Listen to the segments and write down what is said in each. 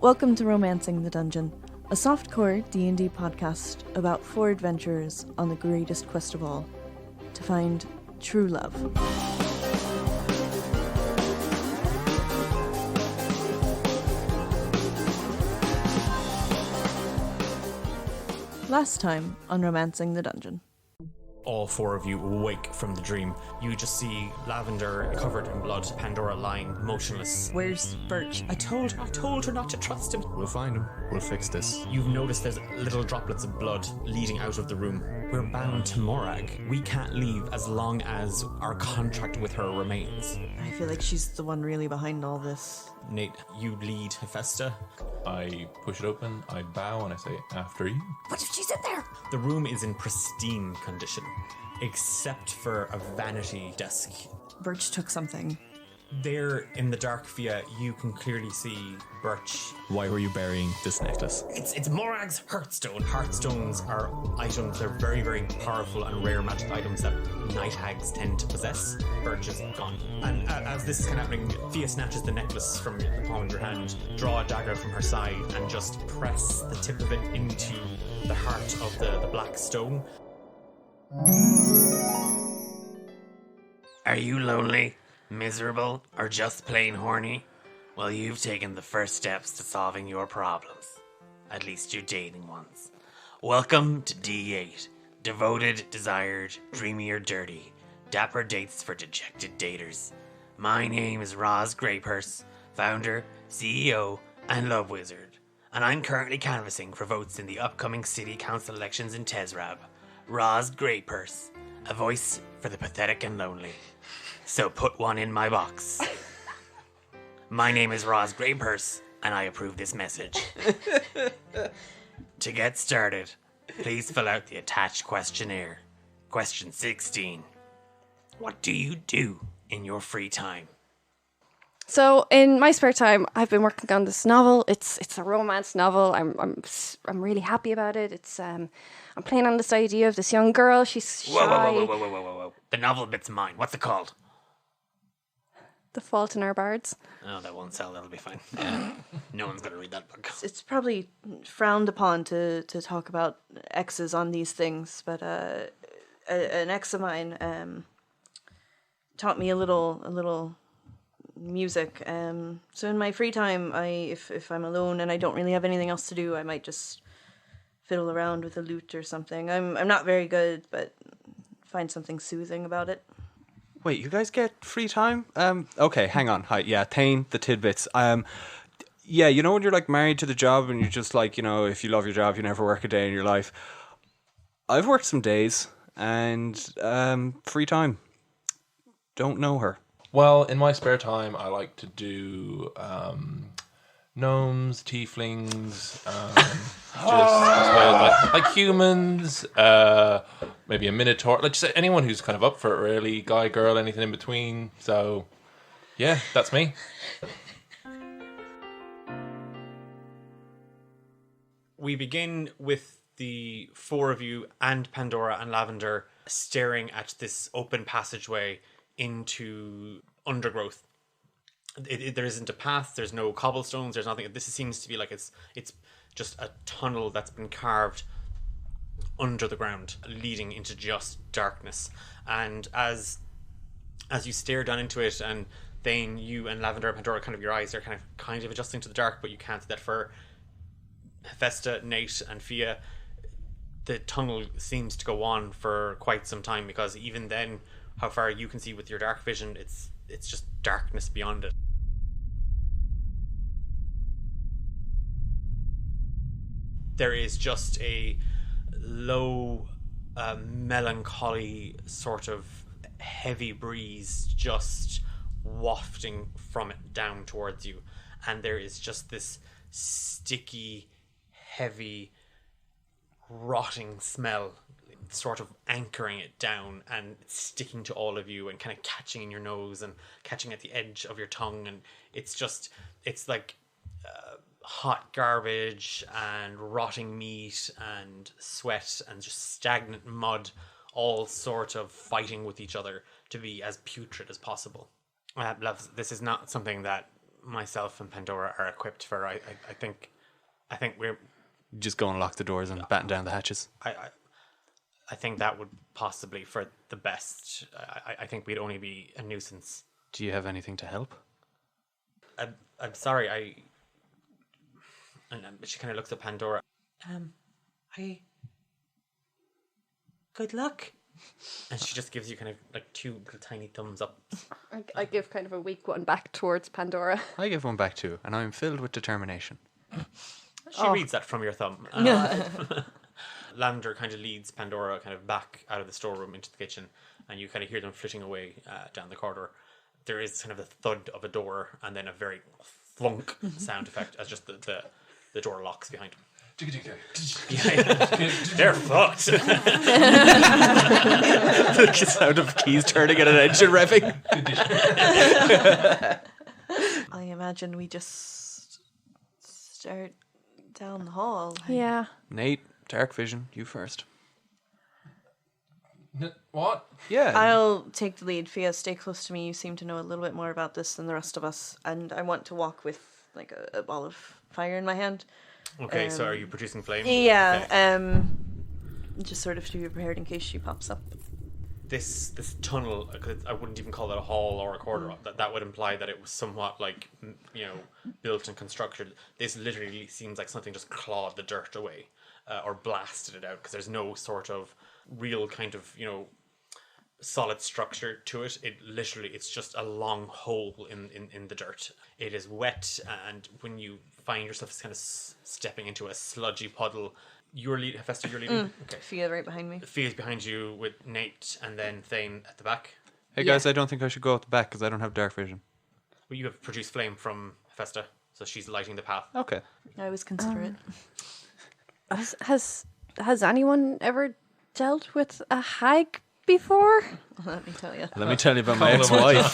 Welcome to Romancing the Dungeon, a softcore D&D podcast about 4 adventurers on the greatest quest of all, to find true love. Last time on Romancing the Dungeon. All 4 of you awake from the dream. You just see Lavender covered in blood, Pandora lying motionless. Where's Birch? I told her not to trust him. We'll find him. We'll fix this. You've noticed there's little droplets of blood leading out of the room. We're bound to Morag. We can't leave as long as our contract with her remains. I feel like she's the one really behind all this. Nate, you lead Hephaesta. I push it open, I bow, and I say, after you. What if she's in there? The room is in pristine condition, except for a vanity desk. Birch took something. There in the dark via, you can clearly see Birch. Why were you burying this necklace? It's Morag's Hearthstone. Hearthstones are items, they're very, very powerful and rare magic items that night hags tend to possess. Birch is gone. And as this is kind of happening, Thea snatches the necklace from the palm of your hand, draw a dagger from her side, and just press the tip of it into the heart of the black stone. Are you lonely, miserable, or just plain horny? Well, you've taken the first steps to solving your problems. At least your dating ones. Welcome to D8. Devoted, desired, dreamy or dirty. Dapper dates for dejected daters. My name is Roz Greypurse, founder, CEO, and love wizard. And I'm currently canvassing for votes in the upcoming city council elections in Tesrab. Roz Greypurse, a voice for the pathetic and lonely. So put one in my box. My name is Roz Greypurse, and I approve this message. To get started, please fill out the attached questionnaire. Question 16. What do you do in your free time? So in my spare time, I've been working on this novel. It's a romance novel. I'm really happy about it. I'm playing on this idea of this young girl. She's shy. Whoa. The novel bit's mine. What's it called? The Fault in Our Bards. Oh, that won't sell. That'll be fine. No one's going to read that book. It's probably frowned upon to talk about exes on these things, but an ex of mine taught me a little music. So in my free time, if I'm alone and I don't really have anything else to do, I might just fiddle around with a lute or something. I'm not very good, but find something soothing about it. Wait, you guys get free time? Okay, hang on. Hi, yeah, Thane, the tidbits. Yeah, you know when you're like married to the job and you're just like, you know, if you love your job, you never work a day in your life. I've worked some days and free time. Don't know her. Well, in my spare time, I like to do gnomes, tieflings, I suppose, like humans, maybe a minotaur. Like just anyone who's kind of up for it, really. Guy, girl, anything in between. So, yeah, that's me. We begin with the 4 of you and Pandora and Lavender staring at this open passageway into undergrowth. There isn't a path, there's no cobblestones, there's nothing. This seems to be like it's just a tunnel that's been carved under the ground, leading into just darkness. And as you stare down into it, and Thane, you and Lavender and Pandora, kind of your eyes are kind of adjusting to the dark, but you can't see that for Hephaesta, Nate, and Fia, the tunnel seems to go on for quite some time, because even then, how far you can see with your dark vision, it's just darkness beyond it. There is just a low, melancholy sort of heavy breeze just wafting from it down towards you. And there is just this sticky, heavy, rotting smell sort of anchoring it down and sticking to all of you and kind of catching in your nose and catching at the edge of your tongue. And it's like hot garbage and rotting meat and sweat and just stagnant mud, all sort of fighting with each other to be as putrid as possible. This is not something that myself and Pandora are equipped for. I think we're. Just go and lock the doors and batten down the hatches. I think that would possibly for the best. I think we'd only be a nuisance. Do you have anything to help? I'm sorry. And she kind of looks at Pandora. Good luck. And she just gives you kind of like 2 little tiny thumbs up. I give kind of a weak one back towards Pandora. I give one back too, and I'm filled with determination. She reads that from your thumb. Lavender kind of leads Pandora kind of back out of the storeroom into the kitchen, and you kind of hear them flitting away down the corridor. There is kind of the thud of a door, and then a very thunk sound effect as just the door locks behind them. They're fucked. The sound of keys turning and an engine revving. I imagine we just start down the hall. Yeah. Nate, dark vision, you first. What? Yeah. I'll take the lead. Fia, stay close to me. You seem to know a little bit more about this than the rest of us, and I want to walk with like a ball of fire in my hand. Okay, so are you producing flame? Yeah. Okay. Just sort of to be prepared in case she pops up. This tunnel, 'cause I wouldn't even call it a hall or a corridor. That would imply that it was somewhat like, built and constructed. This literally seems like something just clawed the dirt away or blasted it out, because there's no sort of real kind of, solid structure to it. It's just a long hole in the dirt. It is wet, and when you find yourself kind of stepping into a sludgy puddle, Hephaesta, you're leading? Okay. Fia right behind me. Fia's behind you with Nate, and then Thane at the back. Hey guys, I don't think I should go at the back because I don't have dark vision. Well, you have produced flame from Hephaesta, so she's lighting the path. Okay. I was considerate. Has anyone ever dealt with a hag before? Let me tell you. Let me tell you about my ex-wife.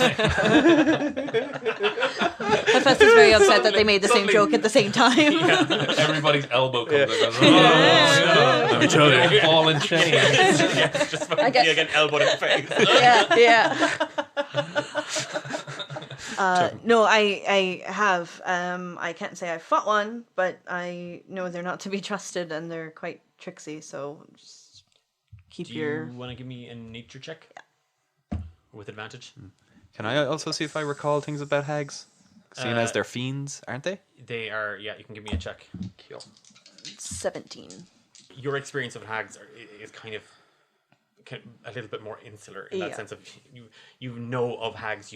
Hephaesta's very upset that they made the same joke at the same time. Everybody's elbow comes out. Let me tell you. Ball and chain. Just fucking Fia getting elbowed in the face. No, I have. I can't say I've fought one, but I know they're not to be trusted and they're quite tricksy, so just keep Do your... you want to give me a nature check? With advantage? Can I also see if I recall things about hags? Seeing as they're fiends, aren't they? They are, yeah, you can give me a check. 17. Your experience of hags is kind of a little bit more insular in that sense of you know of hags,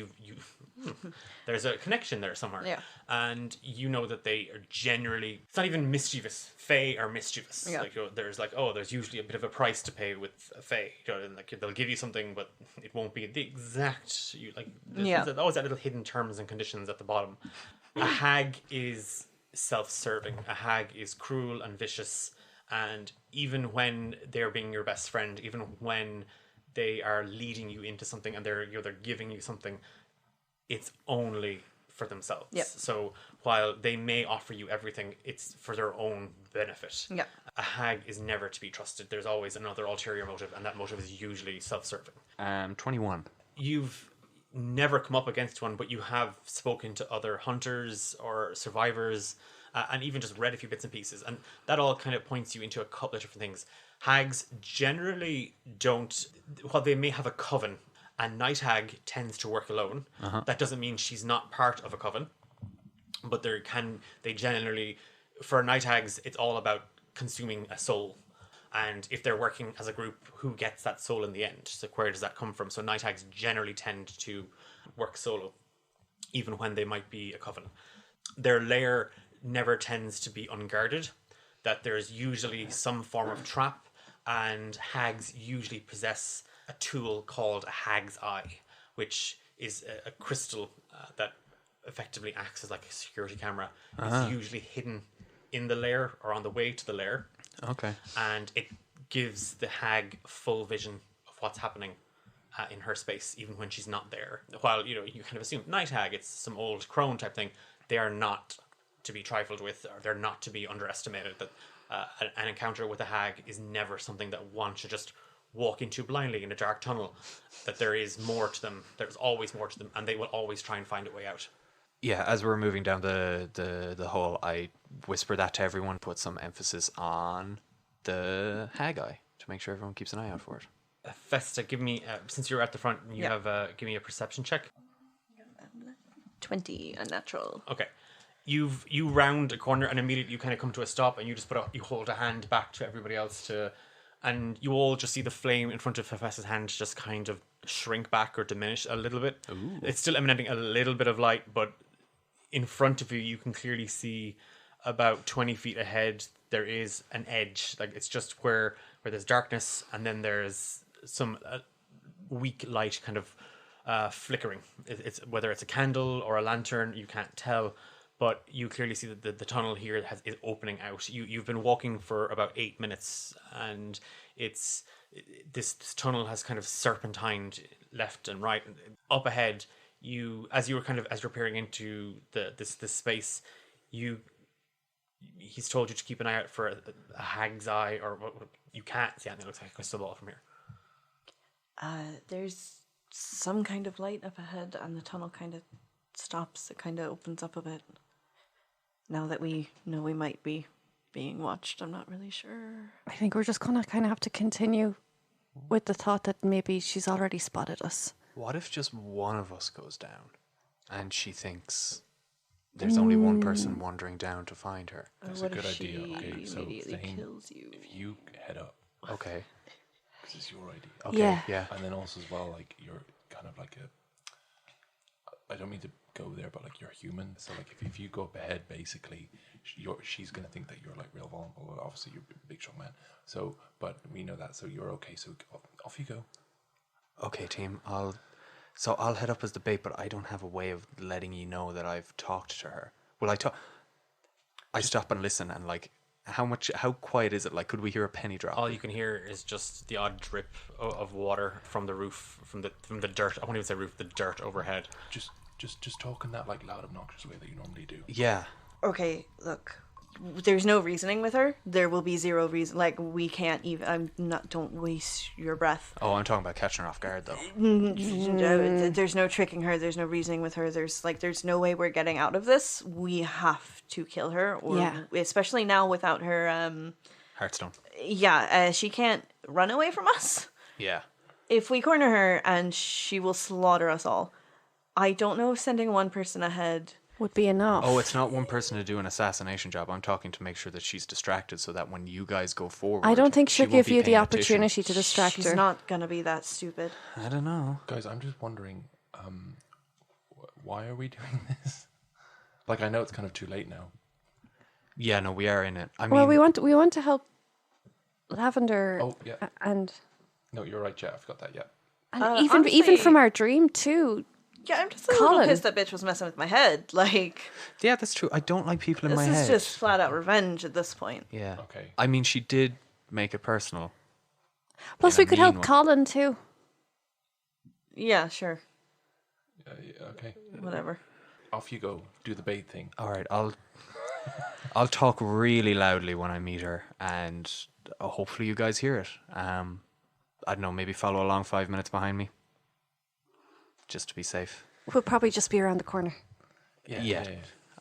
there's a connection there somewhere, and you know that they are generally, it's not even mischievous. Fae are mischievous. Like there's usually a bit of a price to pay with a fae, and like they'll give you something, but it won't be the exact. There's always that little hidden terms and conditions at the bottom. A hag is self-serving. A hag is cruel and vicious. And even when they're being your best friend, even when they are leading you into something and they're giving you something, it's only for themselves. Yep. So while they may offer you everything, it's for their own benefit. Yep. A hag is never to be trusted. There's always another ulterior motive, and that motive is usually self-serving. 21. You've never come up against one, but you have spoken to other hunters or survivors, and even just read a few bits and pieces, and that all kind of points you into a couple of different things. Hags generally don't, while they may have a coven, a night hag tends to work alone. That doesn't mean she's not part of a coven, but they generally, for night hags, it's all about consuming a soul. And if they're working as a group, who gets that soul in the end? So where does that come from? So night hags generally tend to work solo, even when they might be a coven. Their lair never tends to be unguarded, that there's usually some form of trap, and hags usually possess a tool called a hag's eye, which is a crystal that effectively acts as like a security camera. It's usually hidden in the lair or on the way to the lair. Okay. And it gives the hag full vision of what's happening in her space, even when she's not there. While, you kind of assume night hag, it's some old crone type thing. They are not to be trifled with, or they're not to be underestimated. That an encounter with a hag is never something that one should just walk into blindly in a dark tunnel. That there is more to them. There's always more to them, and they will always try and find a way out. Yeah, as we're moving down the hall, I whisper that to everyone, put some emphasis on the hag eye to make sure everyone keeps an eye out for it. Festa, give me, since you're at the front, you Yeah. have, give me a perception check. 20 unnatural. Okay. You round a corner and immediately you kind of come to a stop and you just you hold a hand back to everybody else and you all just see the flame in front of Hephaesta's hand just kind of shrink back or diminish a little bit. Ooh. It's still emanating a little bit of light, but in front of you, you can clearly see about 20 feet ahead, there is an edge. Like it's just where there's darkness and then there's some weak light kind of flickering. It's whether it's a candle or a lantern, you can't tell. But you clearly see that the tunnel here is opening out. You've been walking for about 8 minutes, and this tunnel has kind of serpentined left and right. Up ahead, as you're peering into this space, he's told you to keep an eye out for a hag's eye, or what you can't see anything. It looks like a crystal ball from here. There's some kind of light up ahead, and the tunnel kind of stops. It kind of opens up a bit. Now that we know we might be being watched, I'm not really sure. I think we're just going to kind of have to continue with the thought that maybe she's already spotted us. What if just one of us goes down and she thinks there's only one person wandering down to find her? That's What a good if idea. she Okay, so immediately Thane, kills you? if you head up, Okay. this is your idea. Okay. Yeah. And then also as well, like you're kind of like I don't mean to go there, but like you're human. So like if you go up ahead, basically, she's gonna think that you're like real vulnerable. Obviously, you're a big strong man. So, but we know that. So you're okay. So off you go. Okay, team. I'll head up as the bait, but I don't have a way of letting you know that I've talked to her. Will I talk? I stop and listen, and like, how quiet is it? Like, could we hear a penny drop? All you can hear is just the odd drip of water from the roof, from the dirt. I won't even say roof, the dirt overhead. Just talk in that like loud, obnoxious way that you normally do. Yeah. Okay, look. There's no reasoning with her. There will be zero reason. Like, we can't even... Don't waste your breath. Oh, I'm talking about catching her off guard, though. There's no tricking her. There's no reasoning with her. There's no way we're getting out of this. We have to kill her. Or, Yeah. especially now without her... Hearthstone. Yeah, she can't run away from us. Yeah. If we corner her, and she will slaughter us all. I don't know if sending one person ahead... Would be enough. Oh, it's not one person to do an assassination job. I'm talking to make sure that she's distracted so that when you guys go forward... I don't think she she'll won't give be you the paying attention. opportunity to distract She's her. not gonna be that stupid. I don't know. Guys, I'm just wondering, why are we doing this? Like, I know it's kind of too late now. Yeah, no, we are in it. I mean... Well, we want to help Lavender. Oh, yeah. And No, you're right, yeah, I forgot that, yeah. even honestly- from our dream too. Yeah, I'm just a little Colin. pissed that bitch was messing with my head. Like, Yeah, that's true. I don't like people in this my is head. just flat out revenge at this point. Yeah. Okay. I mean, she did make it personal. Plus, In a we could help mean way. Colin too. Yeah, sure. Yeah, okay. Whatever. Off you go. Do the bait thing. All right, I'll talk really loudly when I meet her, and hopefully you guys hear it. I don't know, maybe follow along 5 minutes behind me, just to be safe. We'll probably just be around the corner. Yeah.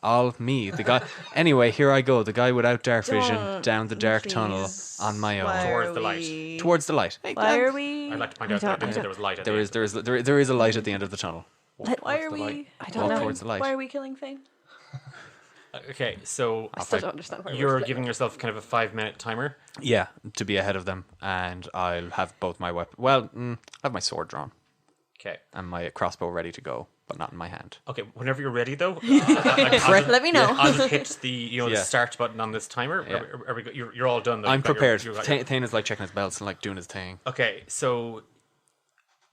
The guy. Anyway, here I go, the guy without dark vision, Don't, down the dark tunnel please. on my own, Why Towards are the light. we- towards the light. Hey, Why are we? I'd like to point out that I didn't say there was light at the end. there is a light at the end of the tunnel. Why are the we? light? I don't Walk know. towards the light. Why are we killing Thane? Okay, so I still don't understand why you're we're giving yourself kind of a 5-minute timer. Yeah, to be ahead of them, and I'll have both my weapons. Well, I have my sword drawn Okay. and my crossbow ready to go, but not in my hand. Okay, whenever you're ready though, Let me know. I'll just hit the the Yeah. start button on this timer. Yeah. Are we you're all done though. I'm You've got prepared. your- you've got your- Thane is like checking his belts and like doing his thing. Okay, so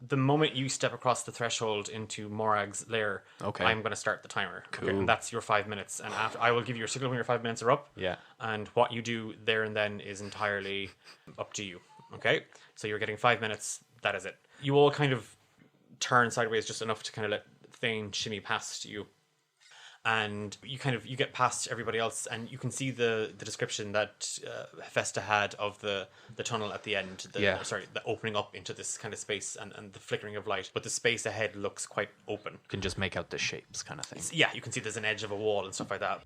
the moment you step across the threshold into Morag's lair, Okay. I'm going to start the timer. Okay, Cool. and that's your 5 minutes. And after, I will give you your signal when your 5 minutes are up. Yeah. And what you do there and then is entirely up to you. Okay? So you're getting 5 minutes. That is it. You all kind of turn sideways just enough to kind of let Thane shimmy past you. And you get past everybody else, and you can see the description that Hephaesta had of the tunnel at the end. The opening up into this kind of space and the flickering of light. But the space ahead looks quite open. You can just make out the shapes kind of thing. Yeah, you can see there's an edge of a wall and stuff like that.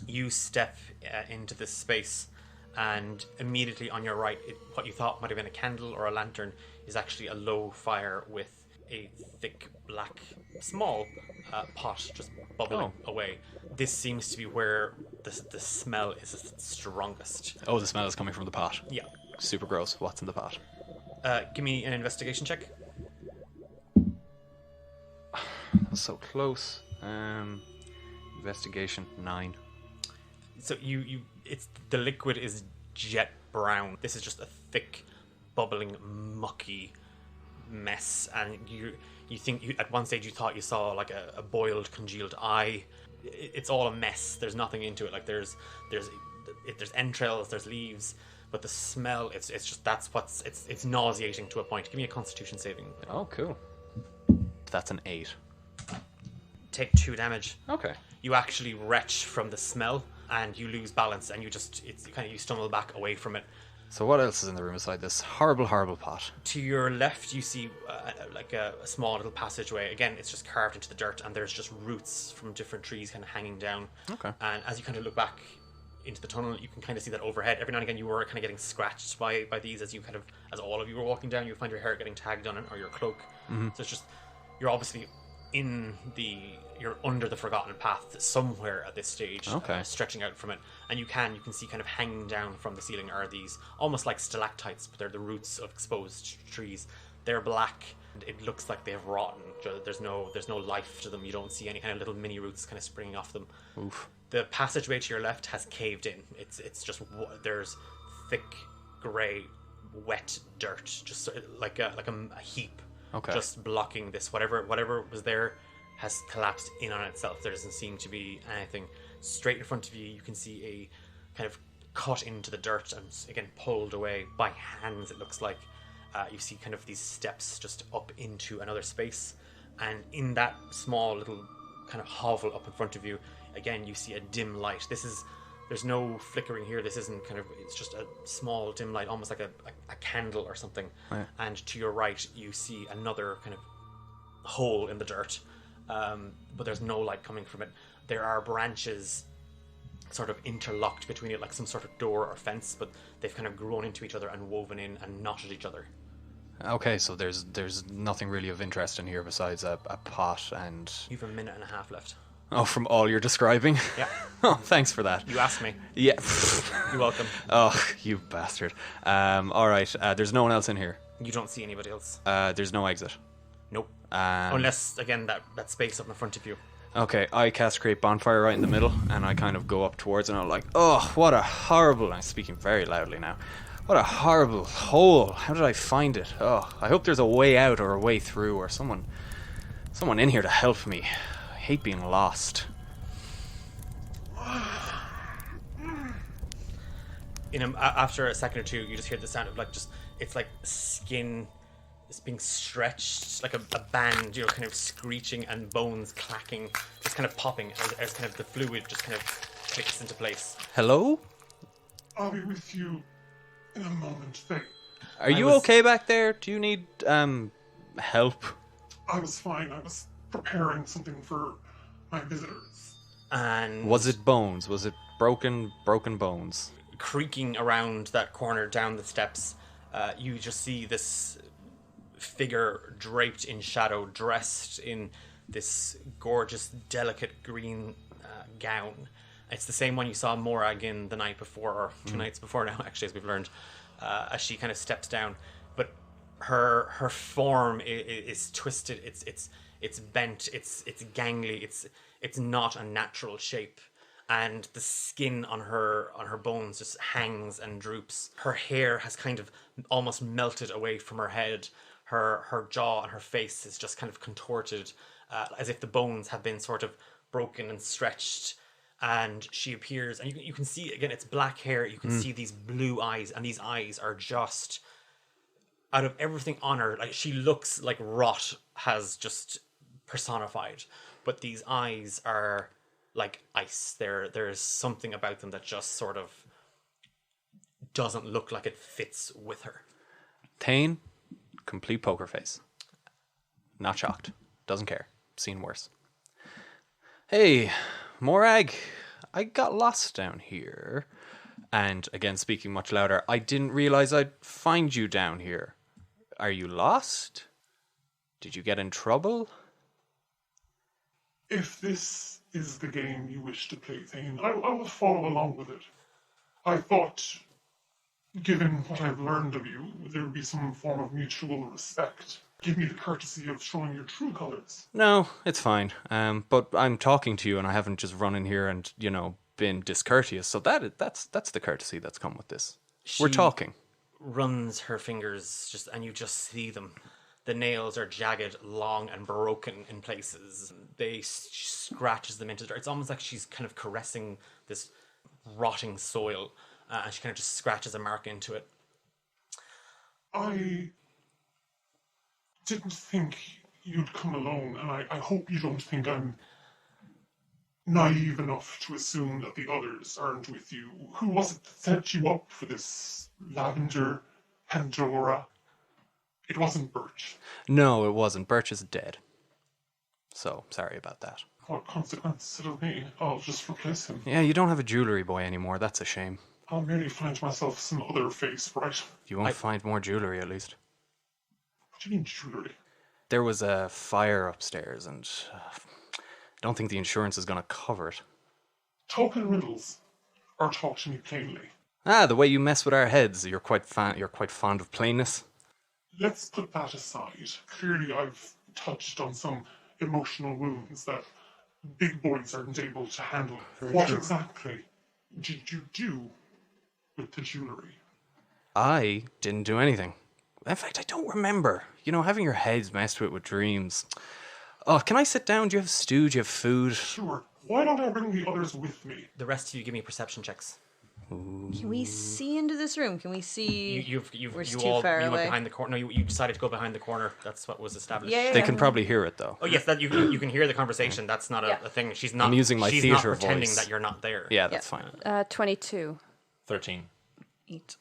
You step into this space, and immediately on your right, what you thought might have been a candle or a lantern is actually a low fire with a thick black small pot just bubbling away. This seems to be where the smell is the strongest. Oh, the smell is coming from the pot. Yeah. Super gross. What's in the pot? Give me an investigation check. That's so close. Investigation 9. So it's the liquid is jet brown. This is just a thick, bubbling, mucky mess, and you think at one stage you thought you saw like a boiled, congealed eye. It's all a mess. There's nothing into it. Like there's entrails, there's leaves, but the smell it's nauseating to a point. Give me a Constitution saving. Oh, cool. That's an 8. Take 2 damage. Okay. You actually retch from the smell, and you lose balance, and you stumble back away from it. So what else is in the room beside this horrible, horrible pot? To your left, you see like a small little passageway. Again, it's just carved into the dirt, and there's just roots from different trees kind of hanging down. Okay. And as you kind of look back into the tunnel, you can kind of see that overhead. Every now and again, you were kind of getting scratched by these as all of you were walking down. You find your hair getting tagged on it, or your cloak. Mm-hmm. So it's just, you're obviously you're under the forgotten path somewhere at this stage, stretching out from it, and you can see kind of hanging down from the ceiling are these almost like stalactites, but they're the roots of exposed trees. They're black, and it looks like they've rotten. There's no life to them. You don't see any kind of little mini roots kind of springing off them. Oof. The passageway to your left has caved in. It's just, there's thick grey wet dirt, just like a heap. Okay. Just blocking this. Whatever was there has collapsed in on itself. There doesn't seem to be anything. Straight in front of you, you can see a kind of cut into the dirt and again pulled away by hands, it looks like. You see kind of these steps just up into another space. And in that small little kind of hovel up in front of you, again, you see a dim light. There's no flickering here. This isn't it's just a small dim light, almost like a candle or something. Right. And to your right, you see another kind of hole in the dirt, but there's no light coming from it. There are branches sort of interlocked between it, like some sort of door or fence, but they've kind of grown into each other and woven in and knotted each other. Okay, so there's nothing really of interest in here besides a pot and... You've a minute and a half left. Oh, from all you're describing? Yeah. Oh, thanks for that. You asked me. Yeah. You're welcome. Oh, you bastard. All right, there's no one else in here. You don't see anybody else. There's no exit. Nope. Unless, again, that space up in front of you. Okay, I cast Create Bonfire right in the middle, and I kind of go up towards it, and I'm like, oh, what a horrible... I'm speaking very loudly now. What a horrible hole. How did I find it? Oh, I hope there's a way out or a way through, or someone in here to help me. I hate being lost. After a second or two, you just hear the sound of it's like skin is being stretched, like a band, kind of screeching, and bones clacking, just kind of popping as kind of the fluid just kind of clicks into place. Hello? I'll be with you in a moment, Thane. Are you okay back there? Do you need help? I was fine. I was preparing something for my visitors. And was it bones? Was it broken bones? Creaking around that corner down the steps, you just see this figure draped in shadow, dressed in this gorgeous, delicate green gown. It's the same one you saw Morag in the night before, or 2 nights before now, actually, as we've learned, as she kind of steps down. But her form is twisted. It's bent. It's gangly. It's not a natural shape. And the skin on her bones just hangs and droops. Her hair has kind of almost melted away from her head. Her jaw and her face is just kind of contorted, as if the bones have been sort of broken and stretched. And she appears, and you can see, again, it's black hair. You can see these blue eyes, and these eyes are just out of everything on her, like, she looks like rot has just personified, but these eyes are like ice. There's something about them that just sort of doesn't look like it fits with her. Thane, complete poker face. Not shocked. Doesn't care. Seen worse. Hey, Morag, I got lost down here. And again, speaking much louder, I didn't realize I'd find you down here. Are you lost? Did you get in trouble? If this is the game you wish to play, Thane, I will follow along with it. I thought, given what I've learned of you, there would be some form of mutual respect. Give me the courtesy of showing your true colors. No, it's fine. But I'm talking to you and I haven't just run in here and, been discourteous. So that's the courtesy that's come with this. We're talking. Runs her fingers and you just see them. The nails are jagged, long, and broken in places. She scratches them into dirt. It's almost like she's kind of caressing this rotting soil, and she kind of just scratches a mark into it. I didn't think you'd come alone, and I hope you don't think I'm naive enough to assume that the others aren't with you. Who was it that set you up for this lavender Pandora? It wasn't Birch. No, it wasn't. Birch is dead. So, sorry about that. What consequence it'll be? I'll just replace him. Yeah, you don't have a jewellery boy anymore. That's a shame. I'll merely find myself some other face, right? You won't find more jewellery, at least. What do you mean, jewellery? There was a fire upstairs, and I don't think the insurance is going to cover it. Talk in riddles, or talk to me plainly. The way you mess with our heads, you're quite fond of plainness. Let's put that aside. Clearly, I've touched on some emotional wounds that big boys aren't able to handle. What exactly did you do with the jewellery? I didn't do anything. In fact, I don't remember. Having your heads messed with dreams. Oh, can I sit down? Do you have stew? Do you have food? Sure. Why don't I bring the others with me? The rest of you give me perception checks. Can we see into this room? Can we see? You We're you too all far you went away. behind the corner. No, you decided to go behind the corner. That's what was established. Yeah. They can probably hear it, though. Oh yes, that you can hear the conversation. That's not a thing. She's not. I'm using my she's theatre not pretending voice. that you're not there. Yeah, that's fine. 22. 13. 8.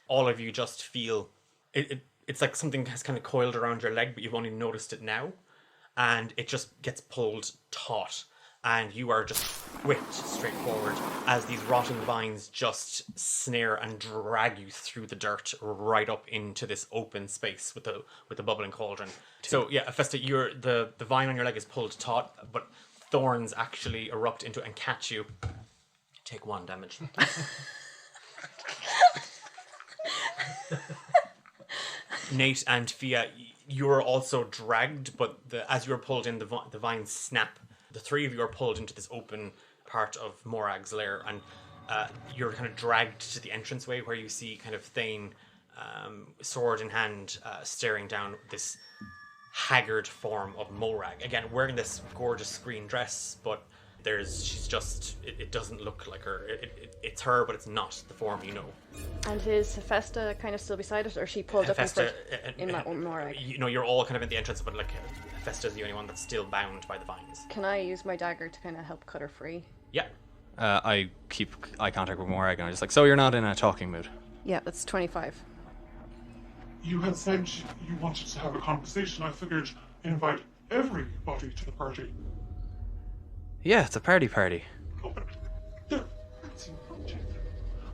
All of you just feel it's like something has kind of coiled around your leg, but you've only noticed it now, and it just gets pulled taut, and you are just whipped straight forward as these rotting vines just snare and drag you through the dirt right up into this open space with the bubbling cauldron. So yeah, Hephaesta, the vine on your leg is pulled taut, but thorns actually erupt into it and catch you. Take 1 damage. Nate and Fia, you're also dragged, but as you're pulled in, the vines snap. The three of you are pulled into this open part of Morag's lair, and you're kind of dragged to the entranceway where you see kind of Thane, sword in hand, staring down this haggard form of Morag. Again, wearing this gorgeous green dress, but she's just, it doesn't look like her. It's her, but it's not the form you know. And is Hephaesta kind of still beside it, or she pulled Hephaesta, up in front in that one more? You're all kind of in the entrance, but like Hephaesta's the only one that's still bound by the vines. Can I use my dagger to kind of help cut her free? Yeah. I keep eye contact with Morag, and I'm just like, so you're not in a talking mood? Yeah, that's 25. You had said you wanted to have a conversation. I figured invite everybody to the party. Yeah, it's a party. Oh, but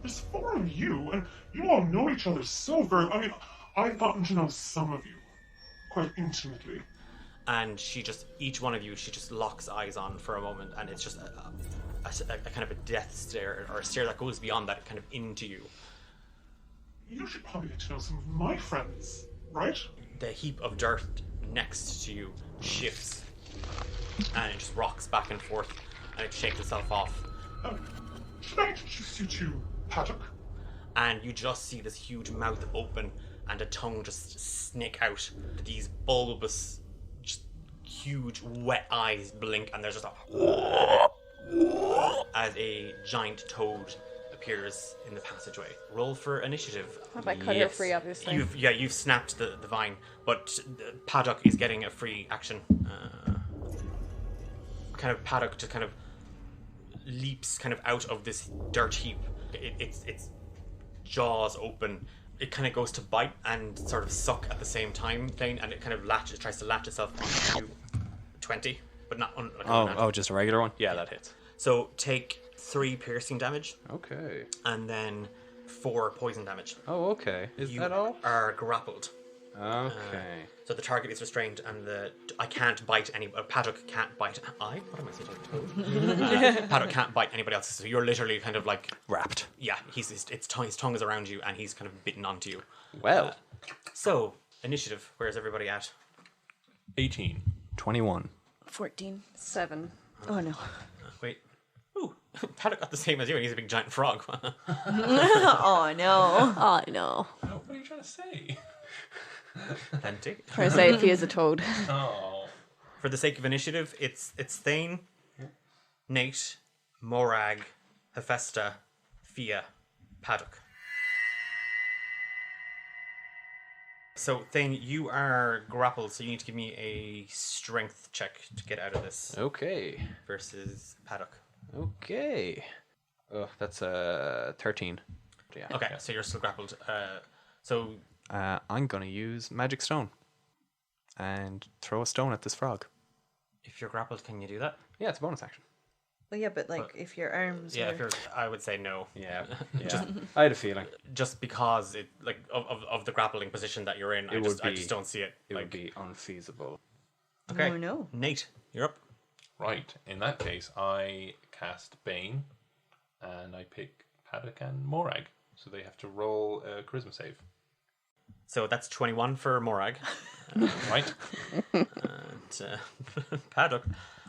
there's 4 of you, and you all know each other so very... I mean, I've gotten to know some of you quite intimately. And each one of you, she just locks eyes on for a moment, and it's just a kind of a death stare, or a stare that goes beyond that, kind of into you. You should probably get to know some of my friends, right? The heap of dirt next to you shifts, and it just rocks back and forth, and it shakes itself off. Should I introduce you to Paddock? And you just see this huge mouth open, and a tongue just snake out. These bulbous, just huge, wet eyes blink, and there's just a... as a giant toad appears in the passageway. Roll for initiative. What about cutter free, obviously? You've snapped the vine, but Paddock is getting a free action. Kind of Paddock just kind of leaps kind of out of this dirt heap. Its jaws open. It kind of goes to bite and sort of suck at the same time, Thane, and it kind of tries to latch itself onto you. 20, but not Just a regular one? Yeah, that hits. So take 3 piercing damage Okay. and then 4 poison damage. Oh, okay. Is You that all? are grappled. Okay. So the target is restrained, and I can't bite any. Paddock can't bite. What am I saying? Paddock can't bite anybody else. So you're literally kind of like Wrapped. yeah. His tongue is around you, and he's kind of bitten onto you. Well. So initiative. Where's everybody at? 18. 21. 14. 7. Oh no. Wait. Ooh, Paddock got the same as you, and he's a big giant frog. Oh no. Oh, no. Oh, what are you trying to say? Plenty. Trying to say if he is a toad. Oh. For the sake of initiative, it's Thane, Nate, Morag, Hephaesta, Fia, Paddock. So Thane, you are grappled, so you need to give me a strength check to get out of this. Okay. Versus Paddock. Okay. Oh, that's 13. Yeah. Okay, so you're still grappled. So I'm going to use Magic Stone and throw a stone at this frog. if you're grappled, can you do that? Yeah, it's a bonus action. Well, yeah, but like if your arms. Yeah, are... if you're, I would say no. Yeah. I had a feeling. Just because it like of the grappling position that you're in, I just don't see it. It would be unfeasible. Okay. Oh no. Nate, you're up. Right. In that case, I cast Bane, and I pick Paddock and Morag. So they have to roll a charisma save. So that's 21 for Morag. Right? And Paddock.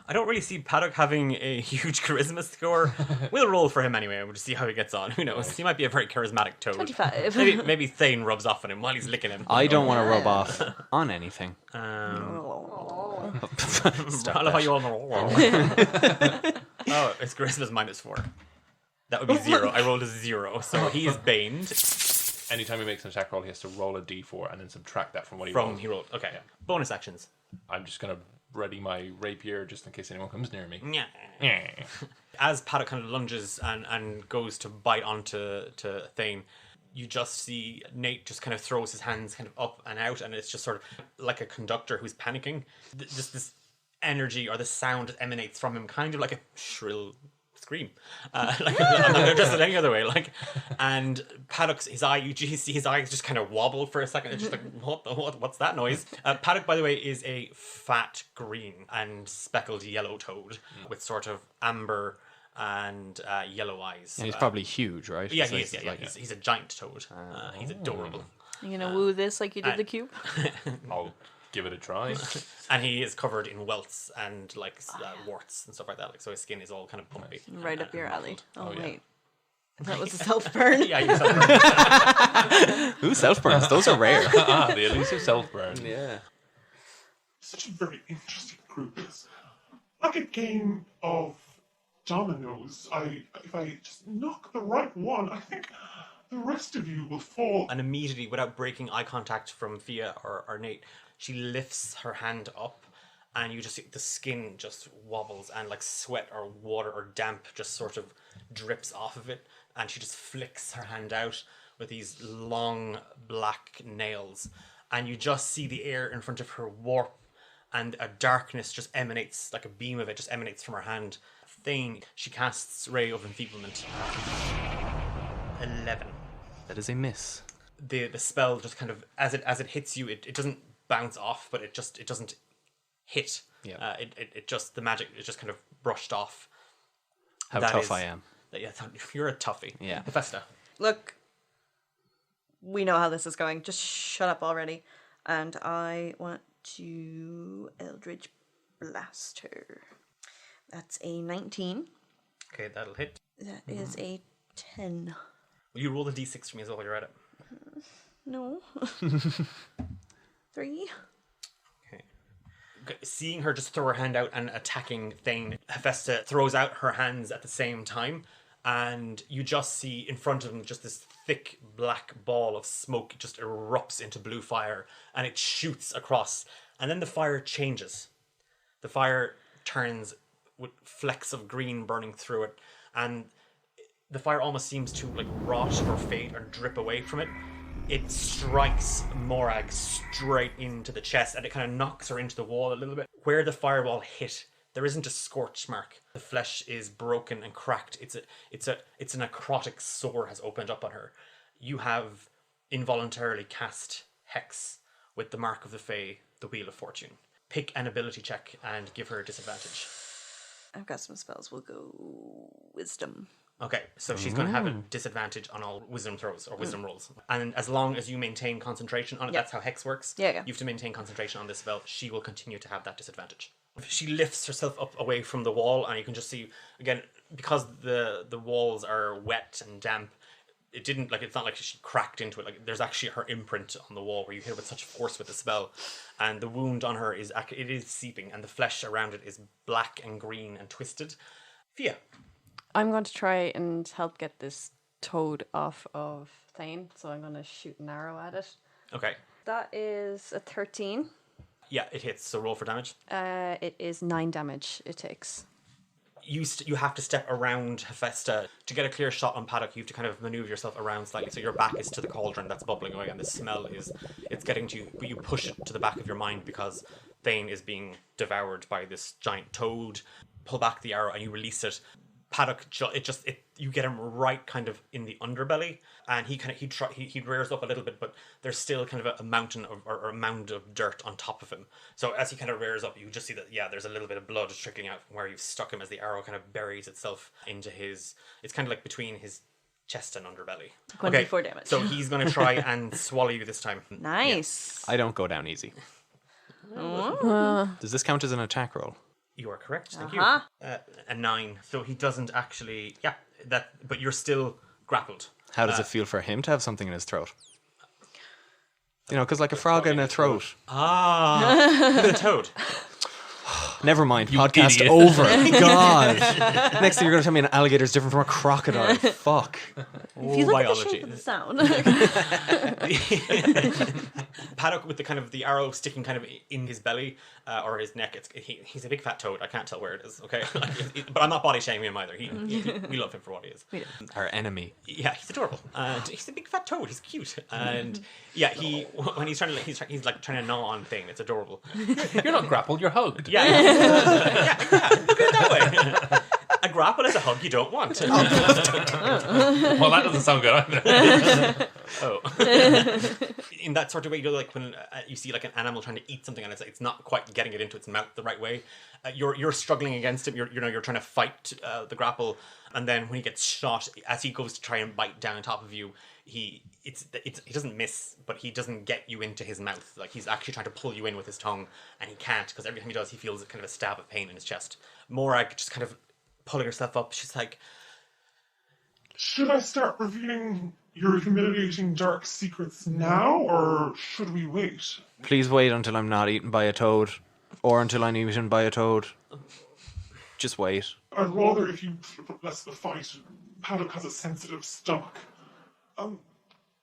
I don't really see Paddock having a huge charisma score. We'll roll for him anyway. We'll just see how he gets on. Who knows? He might be a very charismatic toad. 25. Maybe Thane rubs off on him while he's licking him. I don't want to rub off on anything. I Stop love how that. you all Oh, it's charisma's -4. That would be 0. I rolled a 0. So he is baned Anytime he makes an attack roll, he has to roll a d4 and then subtract that from what he from rolled. he rolled. Okay. Bonus actions. I'm just going to ready my rapier just in case anyone comes near me. Yeah. As Paddock kind of lunges and goes to bite onto Thane, you just see Nate just kind of throws his hands kind of up and out, and it's just sort of like a conductor who's panicking. Just this energy or the sound that emanates from him, kind of like a shrill scream. Like I'm not just in any other way. Like, and Paddock's you see his eyes just kind of wobble for a second. It's just like what's that noise? Paddock, by the way, is a fat green and speckled yellow toad with sort of amber and yellow eyes. And he's probably huge, right? Yeah, So he is. Yeah, he's a giant toad. He's adorable. You gonna woo this like you did the cube? I'll give it a try. And he is covered in welts and like warts and stuff like that. Like, so his skin is all kind of pumpy. Right up your alley. Oh, yeah. wait. That was a self-burn. Yeah, you said Ooh, self-burns. Those are rare. The elusive self-burn. Yeah. Such a very interesting group. It's like a game of dominoes. If I just knock the right one, I think the rest of you will fall. And immediately, without breaking eye contact from Fia or Nate, she lifts her hand up, and you just see the skin just wobbles, and like sweat or water or damp just sort of drips off of it, and she just flicks her hand out with these long black nails, and you just see the air in front of her warp, and a darkness just emanates, like a beam of it just emanates from her hand. Thane, she casts Ray of Enfeeblement. 11. That is a miss. The spell just kind of as it hits you, it doesn't bounce off, but it doesn't hit. Yeah. It just the magic is just kind of brushed off. How That tough is- I am. Yeah, you're a toughie. Yeah. Hephaesta. Look, we know how this is going. Just shut up already. And I want to Eldritch Blast her. That's a 19. Okay, that'll hit. That is a 10. Will you roll the d6 for me as well while you're at it? No. 3. Okay. Seeing her just throw her hand out and attacking Thane, Hephaesta throws out her hands at the same time, and you just see in front of him just this thick black ball of smoke just erupts into blue fire, and it shoots across, and then the fire changes. The fire turns with flecks of green burning through it, and the fire almost seems to like rot or fade or drip away from it. It strikes Morag straight into the chest, and it kind of knocks her into the wall a little bit. Where the fireball hit, there isn't a scorch mark. The flesh is broken and cracked. It's a necrotic sore has opened up on her. You have involuntarily cast Hex with the Mark of the Fae, the Wheel of Fortune. Pick an ability check and give her a disadvantage. I've got some spells. We'll go Wisdom. Okay, so she's going to have a disadvantage on all wisdom throws or wisdom rolls. And as long as you maintain concentration on it, that's how Hex works. Yeah. You have to maintain concentration on this spell. She will continue to have that disadvantage. She lifts herself up away from the wall, and you can just see, again, because the walls are wet and damp, it's not like she cracked into it. Like, there's actually her imprint on the wall where you hit it with such force with the spell. And the wound on her is seeping, and the flesh around it is black and green and twisted. Fia. I'm going to try and help get this toad off of Thane, so I'm going to shoot an arrow at it. Okay. That is a 13. Yeah, it hits, so roll for damage. It is 9 damage it takes. You have to step around Hephaesta. To get a clear shot on Paddock, you have to kind of maneuver yourself around slightly, so your back is to the cauldron that's bubbling away, and the smell it's getting to you, but you push it to the back of your mind because Thane is being devoured by this giant toad. Pull back the arrow and you release it. Paddock, you get him right kind of in the underbelly, and he rears up a little bit, but there's still kind of a mountain or a mound of dirt on top of him. So as he kind of rears up, you just see that there's a little bit of blood trickling out from where you've stuck him as the arrow kind of buries itself into it's kind of like between his chest and underbelly. 24 damage. So he's going to try and swallow you this time. Nice. I don't go down easy. Does this count as an attack roll? You are correct. Thank you. A 9. So he doesn't actually. Yeah. But you're still grappled. How does it feel for him to have something in his throat? Because like a frog in a throat. The toad. Never mind. You Podcast idiot. over. God. Next thing you're going to tell me an alligator is different from a crocodile. Fuck. If you look biology. at the shape of the sound. Paddock with the kind of the arrow sticking kind of in his belly or his neck. He's a big fat toad. I can't tell where it is. Okay, but I'm not body shaming him either. We love him for what he is. Our enemy. Yeah, he's adorable. And he's a big fat toad. He's cute. And yeah, when he's trying to gnaw on Thane. It's adorable. You're not grappled, you're hugged. Yeah. Yeah. Look at it that way. A grapple is a hug you don't want. Well, that doesn't sound good either. In that sort of way, like when you see like an animal trying to eat something and it's not quite getting it into its mouth the right way, you're struggling against him. You're trying to fight the grapple, and then when he gets shot, as he goes to try and bite down on top of you, he doesn't miss, but he doesn't get you into his mouth. Like he's actually trying to pull you in with his tongue, and he can't, because every time he does, he feels kind of a stab of pain in his chest. Morag just kind of pulling herself up. She's like, should I start revealing your humiliating dark secrets now, or should we wait? Please wait until I'm not eaten by a toad, or until I'm eaten by a toad. Just wait. I'd rather if you progress the fight. Paddock has a sensitive stomach.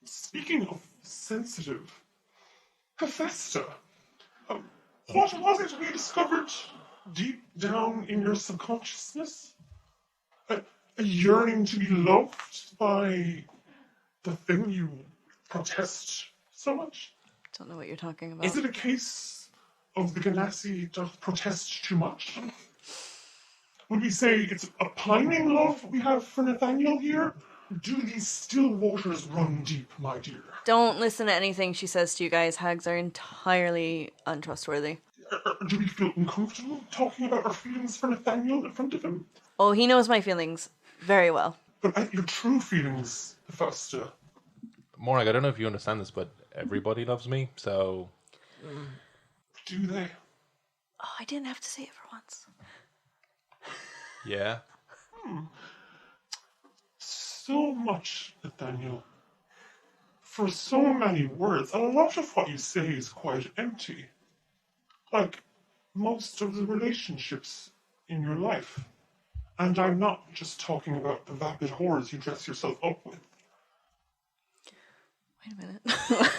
Speaking of sensitive, Hephaesta, what was it we discovered deep down in your subconsciousness? A yearning to be loved by the thing you protest so much? Don't know what you're talking about. Is it a case of the Ganassi doth protest too much? Would we say it's a pining love we have for Nathaniel here? Do these still waters run deep, my dear? Don't listen to anything she says to you guys. Hags are entirely untrustworthy. Do we feel uncomfortable talking about our feelings for Nathaniel in front of him? Oh, he knows my feelings very well. But your true feelings, Hephaesta. Morag, I don't know if you understand this, but everybody loves me, so... Do they? Oh, I didn't have to say it for once. Yeah. So much, Nathaniel. For so many words, and a lot of what you say is quite empty. Like most of the relationships in your life. And I'm not just talking about the vapid whores you dress yourself up with. Wait a minute.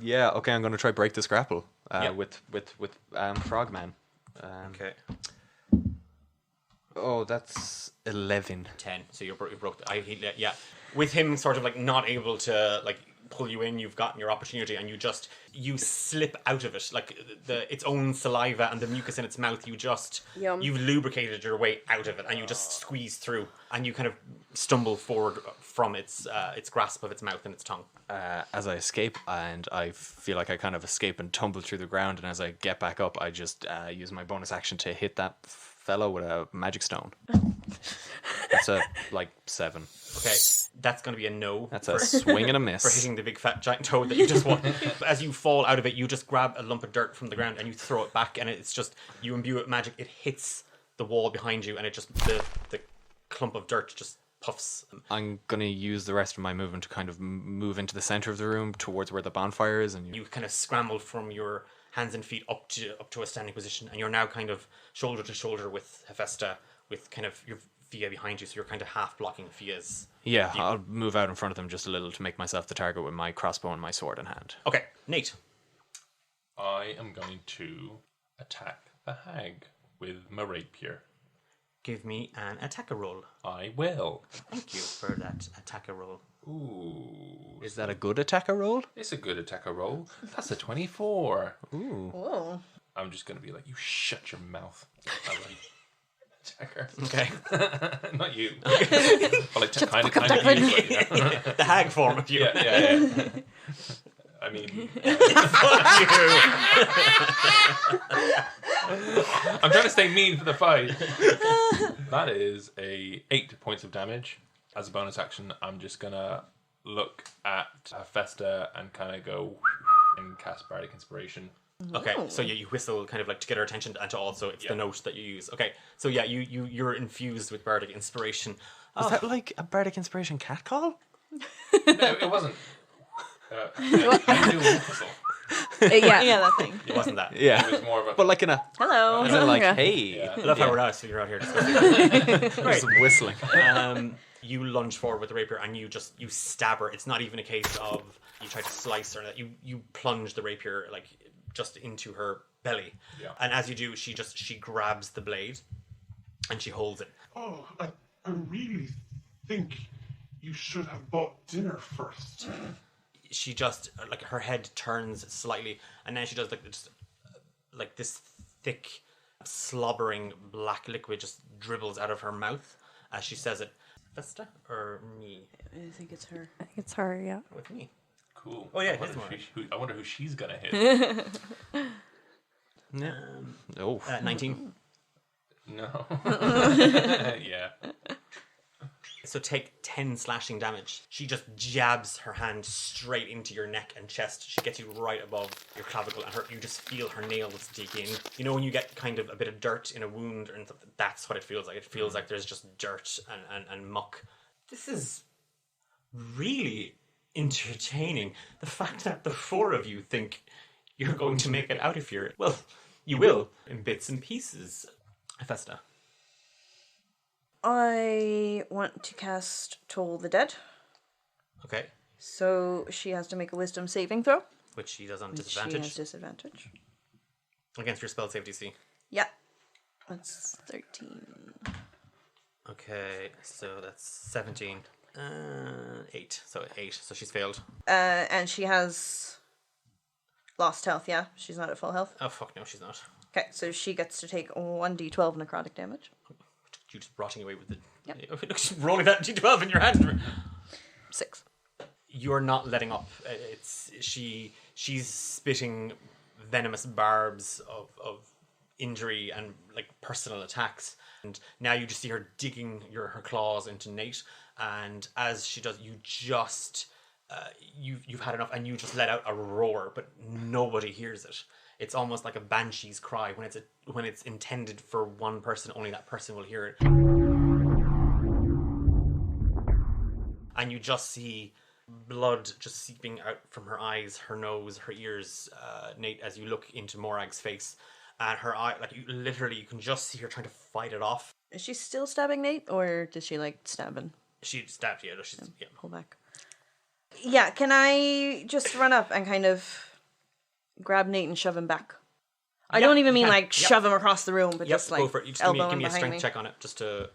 Yeah, okay, I'm going to try break this grapple Yep. with Frogman. Okay. Oh, that's 11. 10. So you broke. Yeah. With him sort of like not able to like pull you in, you've gotten your opportunity, and you slip out of it, like its own saliva and the mucus in its mouth. Yum. You've lubricated your way out of it, and you just squeeze through, and you kind of stumble forward from its grasp of its mouth and its tongue. As I escape, and I feel like I kind of escape and tumble through the ground, and as I get back up, I just use my bonus action to hit that fellow with a magic stone. That's a, 7. Okay, that's going to be a no. That's a swing and a miss. For hitting the big fat giant toad that you just won. As you fall out of it, you just grab a lump of dirt from the ground and you throw it back, and it's just, you imbue it with magic, it hits the wall behind you, and it just, the clump of dirt just puffs. I'm going to use the rest of my movement to kind of move into the center of the room towards where the bonfire is, and You kind of scramble from your hands and feet up to a standing position, and you're now kind of shoulder to shoulder with Hephaesta, with kind of your Fia behind you, so you're kind of half blocking Fia's. yeah, I'll move out in front of them just a little to make myself the target with my crossbow and my sword in hand. Okay, Nate. I am going to attack the hag with my rapier. Give me an attacker roll. I will. Thank you for that attacker roll. Ooh. Is that a good attacker roll? It's a good attacker roll. That's a 24. Ooh. Whoa. I'm just going to be like, you shut your mouth. I like attacker. Okay. Not you. But like kind of you. But, yeah. The hag form of you. Yeah. I mean, I'm trying to stay mean for the fight. That is a 8 points of damage. As a bonus action, I'm just gonna look at Hephaesta and kind of go and cast Bardic Inspiration. Okay, so you whistle kind of like to get her attention, and to also it's the note that you use. Okay, so yeah, you're infused with Bardic Inspiration. Is that like a Bardic Inspiration catcall? No, it wasn't. I do a whistle. Yeah. Yeah, that thing. It wasn't that. Yeah. It was more of a. But like in a... Hello. As in like, Yeah. hey. Yeah. I love how we're now figure out here. Just whistling. You lunge forward with the rapier and you stab her. It's not even a case of you try to slice her. You plunge the rapier like just into her belly. Yeah. And as you do, she grabs the blade and she holds it. Oh, I really think you should have bought dinner first. She just like her head turns slightly, and then she does like this thick, slobbering black liquid just dribbles out of her mouth as she says it. Vesta or me? I think it's her. I think it's her, yeah. With me. Cool. Oh, yeah, I wonder, I wonder who she's gonna hit. Yeah. Oh. 19. No. Yeah. So take 10 slashing damage. She just jabs her hand straight into your neck and chest. She gets you right above your clavicle, and you just feel her nails dig in. You know when you get kind of a bit of dirt in a wound, and that's what it feels like. It feels like there's just dirt and muck. This is really entertaining. The fact that the four of you think you're going to make it out of here. Well, you will, in bits and pieces. Hephaesta. I want to cast Toll the Dead. Okay. So she has to make a wisdom saving throw. Which she does on She has disadvantage. disadvantage. Against your spell save DC. Yeah. That's 13. Okay, so that's 17. 8. So 8. So she's failed. And she has lost health, yeah? She's not at full health. Oh, fuck no, she's not. Okay, so she gets to take 1d12 necrotic damage. You just rotting away with the... Yep. Rolling that D12 in your hand. 6. You're not letting up. She's spitting venomous barbs of injury and like personal attacks. And now you just see her digging her claws into Nate. And as she does, you just... you've had enough, and you just let out a roar, but nobody hears it. It's almost like a banshee's cry. When it's intended for one person, only that person will hear it. And you just see blood just seeping out from her eyes, her nose, her ears, Nate, as you look into Morag's face. And her eye, like you can just see her trying to fight it off. Is she still stabbing Nate, or did she like stabbing? She stabbed you. She's Pull back. Yeah, can I just run up and kind of grab Nate and shove him back? I don't even mean like shove him across the room, but just like go for it. You just elbow give him me a behind strength me. check on it, just to.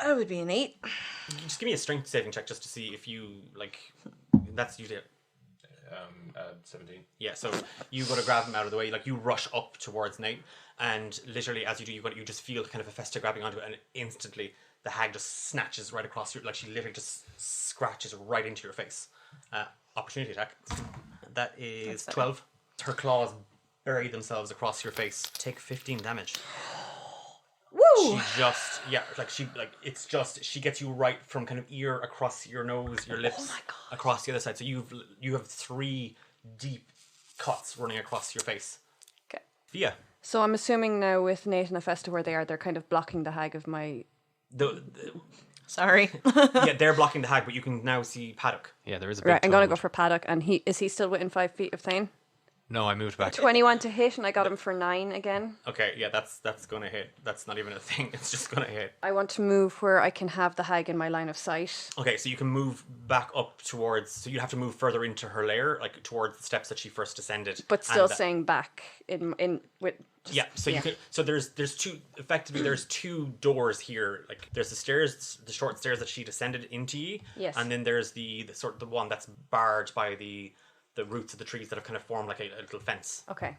That would be an 8. Just give me a strength saving check, just to see if you like. That's you did. 17. Yeah, so you got to grab him out of the way. Like you rush up towards Nate, and literally as you do, you just feel kind of Hephaesta grabbing onto it, and instantly the hag just snatches right across your. Like she literally just scratches right into your face. Opportunity attack. That is 12. Her claws bury themselves across your face. Take 15 damage. Woo! She gets you right from kind of ear across your nose, your lips, across the other side. So you have 3 deep cuts running across your face. Okay. Fia. So I'm assuming now with Nate and Hephaesta where they are, they're kind of blocking the hag of my... Sorry. Yeah, they're blocking the hag, but you can now see Paddock. Yeah, there is a big Right, I'm going to toad. go for Paddock, and is he still within 5 feet of Thane? No, I moved back. 21 to hit, and I got him for 9 again. Okay, yeah, that's gonna hit. That's not even a thing. It's just gonna hit. I want to move where I can have the hag in my line of sight. Okay, so you can move back up towards. So you have to move further into her lair, like towards the steps that she first descended. But still and, staying back in with... Yeah, so you could. So there's two. Effectively, there's 2 doors here. Like there's the stairs, the short stairs that she descended into. Yes. And then there's the one that's barred by the roots of the trees that have kind of formed like a little fence. Okay.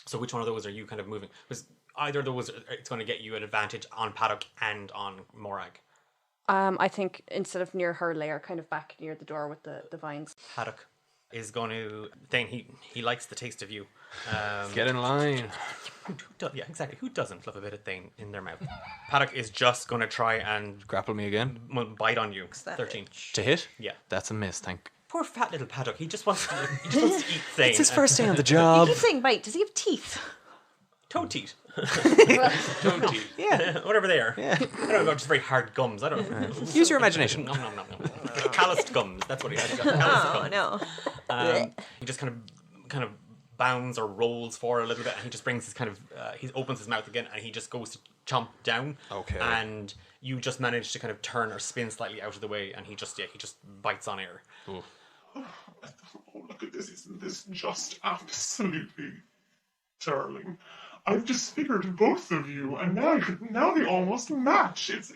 So which one of those are you kind of moving? Because either of those, it's going to get you an advantage on Paddock and on Morag. I think instead of near her lair, kind of back near the door with the vines. Paddock is going to. Thane, he likes the taste of you. Get in line. Yeah, exactly. Who doesn't love a bit of Thane in their mouth? Paddock is just going to try and Grapple me again. bite on you. that 13. To hit? Yeah. That's a miss, thank. Poor fat little Paddock. He just wants to eat Thane. It's his first day on the You job. keep saying bite. Does he have teeth? Toad teeth. Don't you? Yeah. Whatever they are. Yeah. I don't know, just very hard gums. I don't know. Use your imagination. Nom, nom, nom, nom. Calloused gums. That's what he has. He's got calloused Oh, gums. no. He just kind of bounds or rolls forward a little bit, and he just brings his kind of he opens his mouth again, and he just goes to chomp down. Okay. And you just manage to kind of turn or spin slightly out of the way, and he just bites on air. Oh, look at this. Isn't this just absolutely darling? I've disfigured both of you, and now they almost match. It's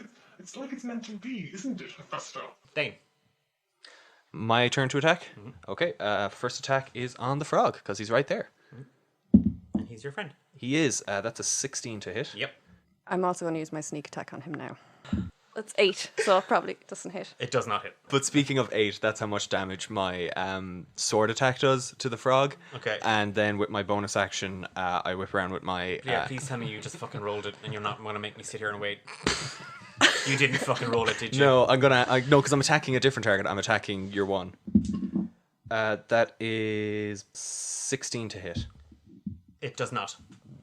like it's meant to be, isn't it, Hephaesta? Thane. My turn to attack? Okay, first attack is on the frog, because he's right there. And he's your friend. He is. That's a 16 to hit. Yep. I'm also going to use my sneak attack on him now. That's 8, so it probably doesn't hit. It does not hit. But speaking of 8, that's how much damage my sword attack does to the frog. Okay. And then with my bonus action, I whip around with my... Yeah, please tell me you just fucking rolled it, and you're not going to make me sit here and wait. You didn't fucking roll it, did you? No, no, because I'm attacking a different target. I'm attacking your one. That is 16 to hit. It does not.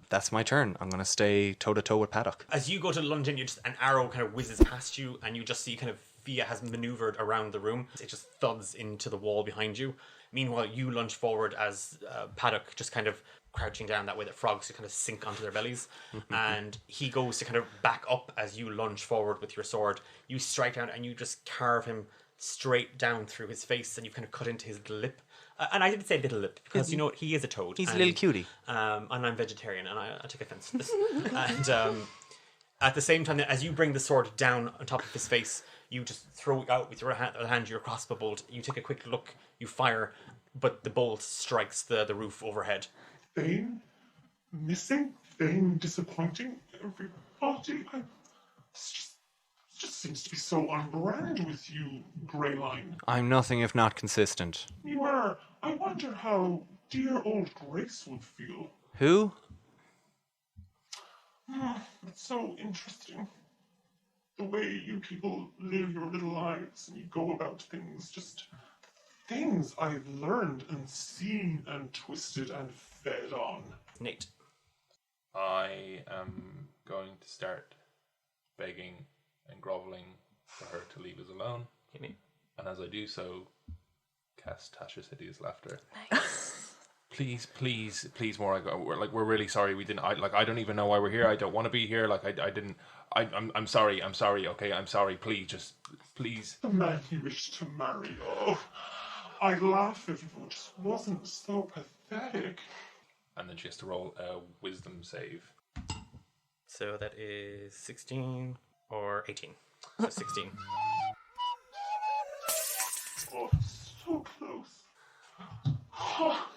That's my turn. I'm going to stay toe-to-toe with Paddock. As you go to lunge in, an arrow kind of whizzes past you, and you just see kind of Fia has maneuvered around the room. It just thuds into the wall behind you. Meanwhile, you lunge forward as Paddock just kind of crouching down that way that frogs to kind of sink onto their bellies. And he goes to kind of back up as you lunge forward with your sword. You strike down and you just carve him straight down through his face, and you've kind of cut into his little lip. And I didn't say little lip because, you know what, he is a toad. He's a little cutie. And I'm vegetarian, and I take offense to this. And at the same time, as you bring the sword down on top of his face, you just throw it out with your hand your crossbow bolt. You take a quick look, you fire, but the bolt strikes the roof overhead. Thane? Missing? Thane disappointing everybody? It just seems to be so on brand with you, Greyline. I'm nothing if not consistent. You are. I wonder how dear old Grace would feel. Who? It's so interesting. The way you people live your little lives and you go about things, just things I've learned and seen and twisted and fed on. Nate. I am going to start begging and groveling for her to leave us alone. Hit me. And as I do so, cast Tasha's Hideous Laughter. Nice. please, Maura. We're really sorry. We didn't. I don't even know why we're here. I don't want to be here. I didn't. I'm sorry. I'm sorry. Okay, I'm sorry. Please, please. The man you wish to marry. Oh, I laugh at you. It just wasn't so pathetic. And then she has to roll a wisdom save. So that is 16 or 18. So 16. Oh, so close. Ha.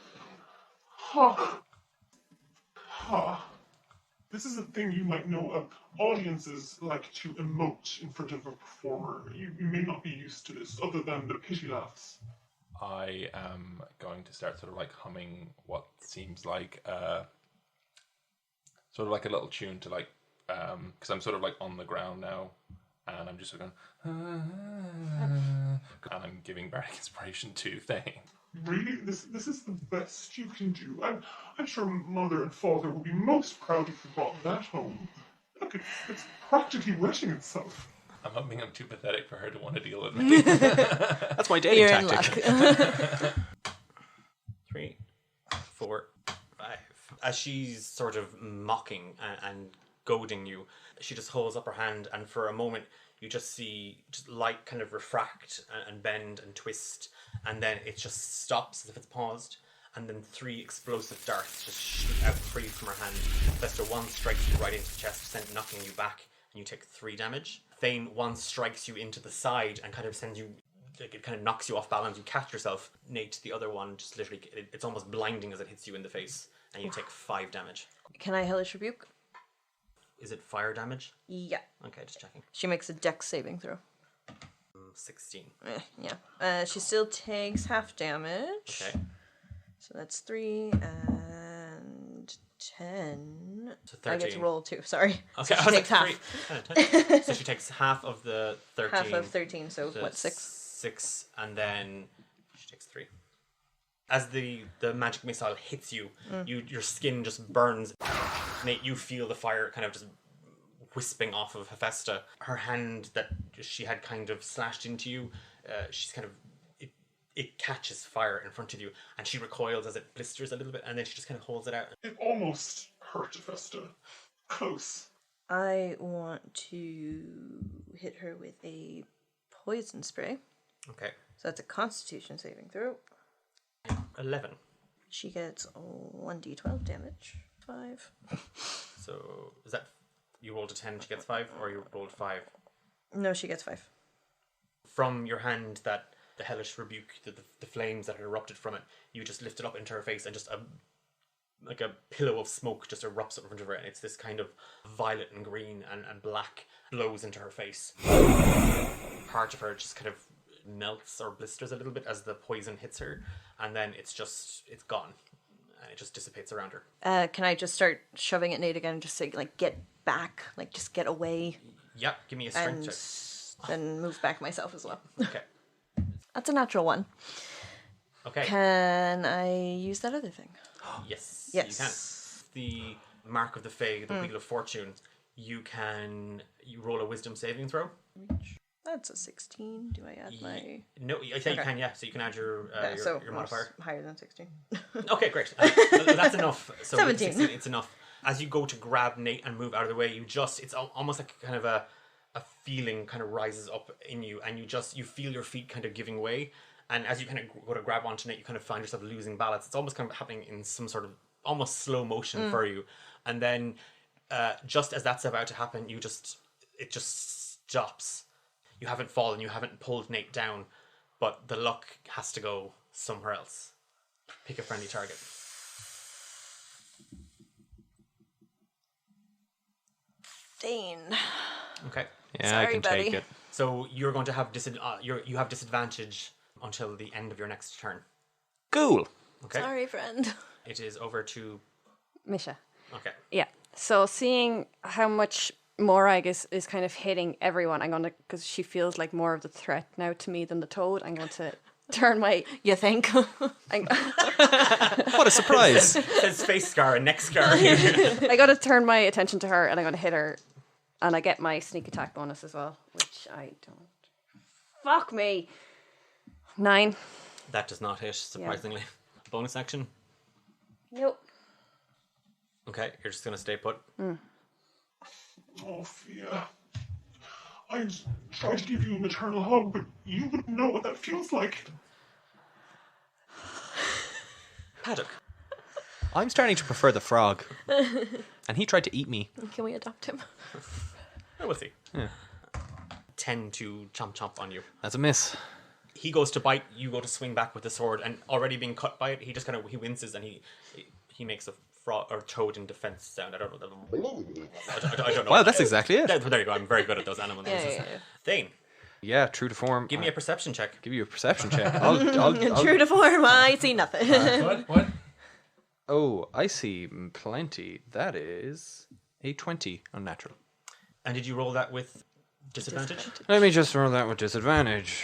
Ha. Ha. This is a thing you might know of. Audiences like to emote in front of a performer. You may not be used to this, other than the pity laughs. I am going to start sort of like humming what seems like sort of like a little tune to like because I'm sort of like on the ground now, and I'm just sort of going and I'm giving bardic inspiration to Thane. Really? This is the best you can do. I'm sure Mother and Father will be most proud if you brought that home. Look, it's practically wetting itself. I'm hoping I'm too pathetic for her to want to deal with me. That's my dating You're in tactic. luck. 3, 4, 5. As she's sort of mocking and goading you, she just holds up her hand, and for a moment you just see just light kind of refract and bend and twist, and then it just stops as if it's paused, and then 3 explosive darts just shoot out free from her hand. Hephaesta, 1 strikes you right into the chest, knocking you back, and you take 3 damage. Thane, 1 strikes you into the side and kind of sends you, like, it kind of knocks you off balance. You catch yourself. Nate, the other one, just literally, it's almost blinding as it hits you in the face, and you take 5 damage. Can I Hellish Rebuke? Is it fire damage? Yeah. Okay, just checking. She makes a dex saving throw. 16. Yeah. She still takes half damage. Okay. So that's 3 and 10. So I 13. get to roll 2, sorry. Okay, So I she was takes like, half. 3. So she takes half of the 13. Half of 13, so what, 6? 6, and then she takes 3. As the magic missile hits you, your skin just burns. Nate, you feel the fire kind of just wisping off of Hephaesta. Her hand that she had kind of slashed into you, she's kind of, it catches fire in front of you, and she recoils as it blisters a little bit, and then she just kind of holds it out. It almost hurt Hephaesta. Close. I want to hit her with a poison spray. Okay. So that's a constitution saving throw. 11. She gets 1d12 damage. 5. So, is that, you rolled a 10, she gets 5, or you rolled 5? No, she gets 5. From your hand, that the hellish rebuke, the flames that had erupted from it, you just lift it up into her face, and just like a pillow of smoke just erupts in front of her, and it's this kind of violet and green and black blows into her face. Part of her just kind of melts or blisters a little bit as the poison hits her, and then it's gone, and it just dissipates around her. Can I just start shoving at Nate again and just say, like, get back, like, just get away, Yeah, give me a strength and check. then move back myself as well. Okay. That's a natural 1. Okay. Can I use that other thing? Yes. Yes. You can. The mark of the Fae, the Wheel of Fortune, you roll a wisdom saving throw. That's a 16. Do I add my... No, I think you can, yeah. So you can add your modifier. Higher than 16. Okay, great. That's enough. So 17. 16, it's enough. As you go to grab Nate and move out of the way, it's almost like kind of a feeling kind of rises up in you, and you feel your feet kind of giving way. And as you kind of go to grab onto Nate, you kind of find yourself losing balance. It's almost kind of happening in some sort of almost slow motion for you. And then just as that's about to happen, it just stops. You haven't fallen, you haven't pulled Nate down, but the luck has to go somewhere else. Pick a friendly target. Thane. Okay. Yeah, Sorry, I can buddy. take it. So you're going to have you have disadvantage until the end of your next turn. Cool. Okay. Sorry, friend. It is over to Misha. okay. Yeah. So seeing how much Morag is kind of hitting everyone, I'm going to, because she feels like more of the threat now to me than the toad, I'm going to turn my... You think? What a surprise. Says face scar and neck scar. I got to turn my attention to her, and I'm going to hit her, and I get my sneak attack bonus as well, which I don't... Fuck me! 9. That does not hit, surprisingly. Bonus action. Nope. Okay, you're just gonna stay put. Oh, Fia. I'd try to give you a maternal hug, but you wouldn't know what that feels like. Paddock. I'm starting to prefer the frog. And he tried to eat me. Can we adopt him? Where was he? Yeah. 10 to chomp on you. That's a miss. He goes to bite, you go to swing back with the sword, and already being cut by it, he just kind of, he winces and he makes a frog or toad in defense sound. I don't know. I don't know. Well, that's exactly it. There you go. I'm very good at those animal noises. Yeah. Thane, Yeah, true to form. give me a perception check. Give you a perception check. I'll True to form, I see nothing. What? Oh, I see plenty. That is a 20 unnatural. And did you roll that with disadvantage? Let me just roll that with disadvantage.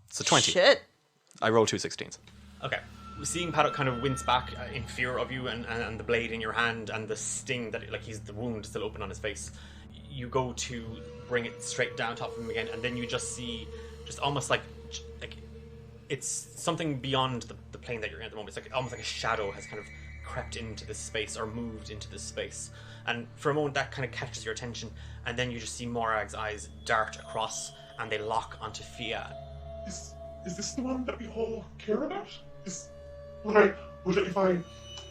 It's a 20. Shit. I rolled 2 16s. Okay. Seeing Paddock kind of wince back in fear of you and the blade in your hand and the sting that, like, the wound still open on his face, you go to bring it straight down top of him again, and then you just see, just almost like it's something beyond the plane that you're in at the moment. It's like almost like a shadow has kind of crept into this space or moved into this space. And for a moment that kind of catches your attention, and then you just see Morag's eyes dart across and they lock onto Fia. Is this the one that we all care about? If I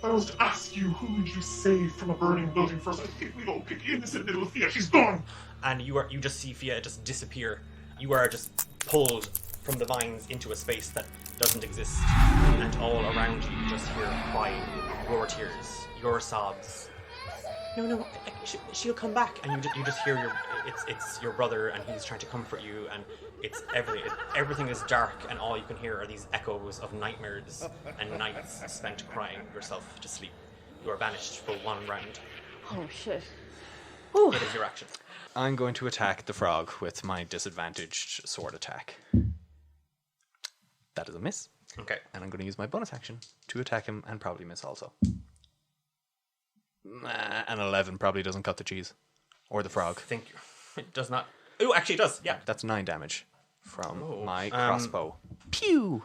was to ask you who would you save from a burning building first, I think we'd all pick innocent little Fia. She's gone. And you just see Fia just disappear. You are just pulled from the vines into a space that doesn't exist, and all around you just hear crying, your tears, your sobs. No, she'll come back, and you just hear it's your brother, and he's trying to comfort you, and it's everything is dark, and all you can hear are these echoes of nightmares and nights spent crying yourself to sleep. You are banished for one round. Oh shit. It is your action. I'm going to attack the frog with my disadvantaged sword attack. That is a miss. Okay. And I'm going to use my bonus action to attack him and probably miss also. An 11 probably doesn't cut the cheese. Or the frog. I think it does not. Oh, actually it does. Yeah. That's 9 damage from my crossbow. Pew!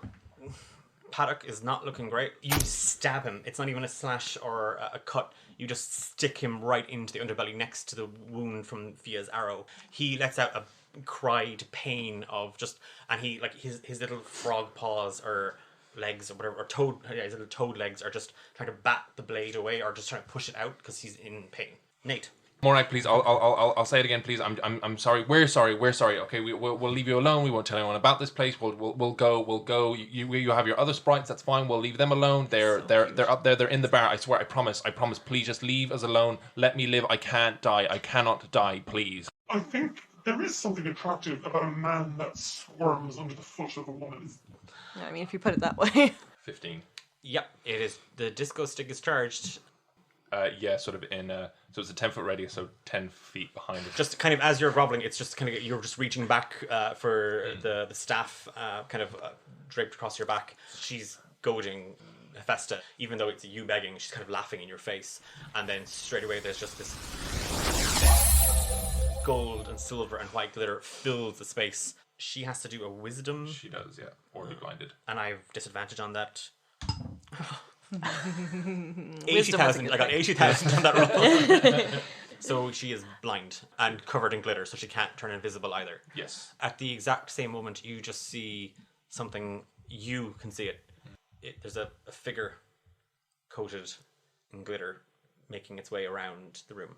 Paddock is not looking great. You stab him. It's not even a slash or a cut. You just stick him right into the underbelly next to the wound from Fia's arrow. He lets out a cried pain of just, and he, like, his little frog paws or legs or whatever, or toad, his little toad legs are just trying to bat the blade away or just trying to push it out because he's in pain. Nate. Morag, please. I'll say it again, please. I'm sorry. We're sorry. Okay, we'll leave you alone. We won't tell anyone about this place. We'll go. You have your other sprites. That's fine. We'll leave them alone. They're up there. They're in the bar. I swear. I promise. Please, just leave us alone. Let me live. I can't die. I cannot die. Please. I think there is something attractive about a man that squirms under the foot of a woman. I mean, if you put it that way. 15. Yep, it is. The disco stick is charged. Yeah, sort of in. So it's a 10-foot radius, so 10 feet behind it. Just kind of as you're groveling, it's just kind of, you're just reaching back for the staff kind of draped across your back. She's goading Hephaesta, even though it's you begging, she's kind of laughing in your face. And then straight away there's just this gold and silver and white glitter fills the space. She has to do a wisdom. She does, yeah. Or be blinded. And I have disadvantage on that. Wisdom 80,000. was a I got good 80,000 on that roll. So she is blind and covered in glitter, so she can't turn invisible either. Yes. At the exact same moment, you just see something. You can see it. There's a figure coated in glitter making its way around the room.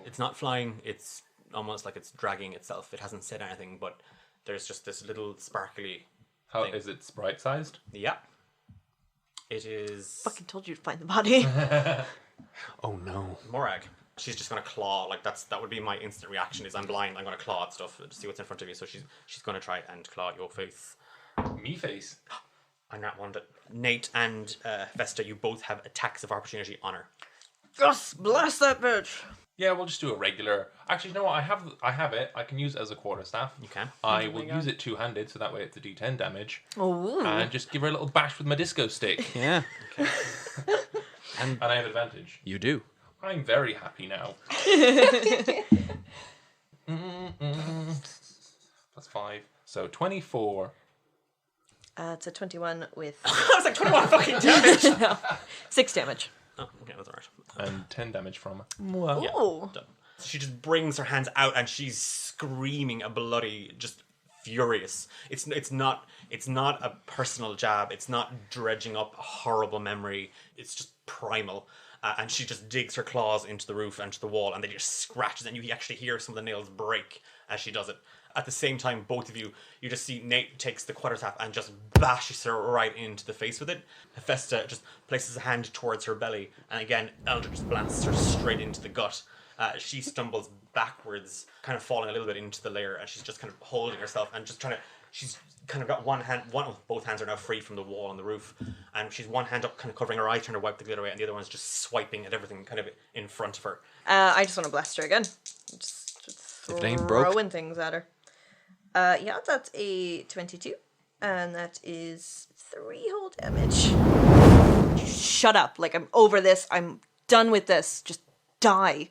It's not flying. It's almost like it's dragging itself. It hasn't said anything, but there's just this little sparkly How thing. is it sprite-sized? Yeah. It is Fucking told you to find the body. Oh no. Morag. She's just gonna claw. Like that would be my instant reaction. Is I'm blind. I'm gonna claw at stuff to see what's in front of you. So she's gonna try and claw at your face. Me face. I'm not one that Nate and Hephaesta, you both have attacks of opportunity on her. Just blast that bitch. Yeah, we'll just do a regular. Actually, you know what? I have it. I can use it as a quarterstaff. You can. I will use it two-handed, so that way it's a D10 damage. Oh. And just give her a little bash with my disco stick. Yeah. And I have advantage. You do. I'm very happy now. Plus 5. So 24. It's a 21 with I was like 21 fucking damage. 6 damage. Oh, okay, that's alright. And 10 damage from it. Oh. Done. So she just brings her hands out and she's screaming a bloody, just furious. It's not a personal jab. It's not dredging up a horrible memory. It's just primal. And she just digs her claws into the roof and to the wall, and they just scratches, and you actually hear some of the nails break as she does it. At the same time, both of you just see Nate takes the quarterstaff and just bashes her right into the face with it. Hephaesta just places a hand towards her belly, and again, Eldritch blasts her straight into the gut. She stumbles backwards, kind of falling a little bit into the lair, and she's just kind of holding herself and just trying to... She's kind of got both hands are now free from the wall on the roof, and she's one hand up, kind of covering her eye, trying to wipe the glitter away, and the other one's just swiping at everything kind of in front of her. I just want to blast her again. Just If it ain't broke. throwing things at her. Yeah, that's a 22, and that is 3 whole damage. Shut up! Like, I'm over this. I'm done with this. Just die.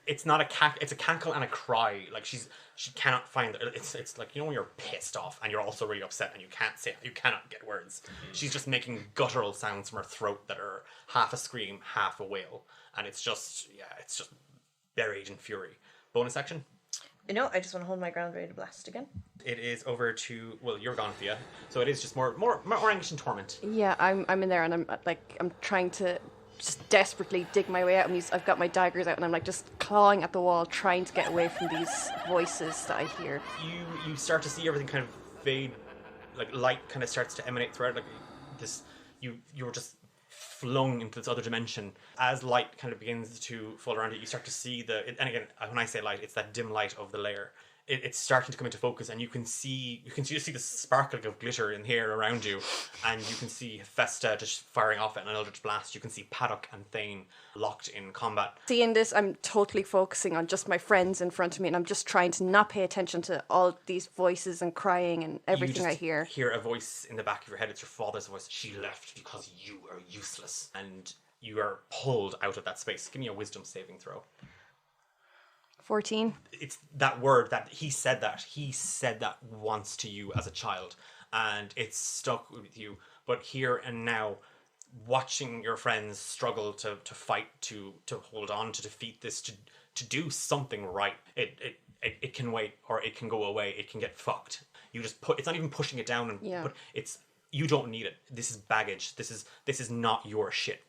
It's not it's a cackle and a cry. Like she cannot find it's like, you know, when you're pissed off and you're also really upset and you cannot get words. She's just making guttural sounds from her throat that are half a scream, half a wail, and it's just buried in fury. Bonus action. No, I just want to hold my ground ready to blast again. It is over to, well, you're gone, Thea, so it is just more anguish and torment. Yeah, I'm in there, and I'm trying to just desperately dig my way out. I've got my daggers out, and I'm like just clawing at the wall, trying to get away from these voices that I hear. You start to see everything kind of fade, like light kind of starts to emanate throughout, like this. You're just flung into this other dimension. As light kind of begins to fall around it, you start to see and again, when I say light, it's that dim light of the lair. It's starting to come into focus, and you can just see the sparkle of glitter in the air around you, and you can see Hephaesta just firing off at an eldritch blast. You can see Paddock and Thane locked in combat. Seeing this, I'm totally focusing on just my friends in front of me, and I'm just trying to not pay attention to all these voices and crying and everything I hear. Hear a voice in the back of your head. It's your father's voice. She left because you are useless, and you are pulled out of that space. Give me a wisdom saving throw. 14. It's that word that he said that once to you as a child, and it's stuck with you. But here and now, watching your friends struggle to fight, to hold on, to defeat this, to do something right, it can wait, or it can go away. It can get fucked. You just it's not even pushing it down, you don't need it. This is baggage. This is not your shit.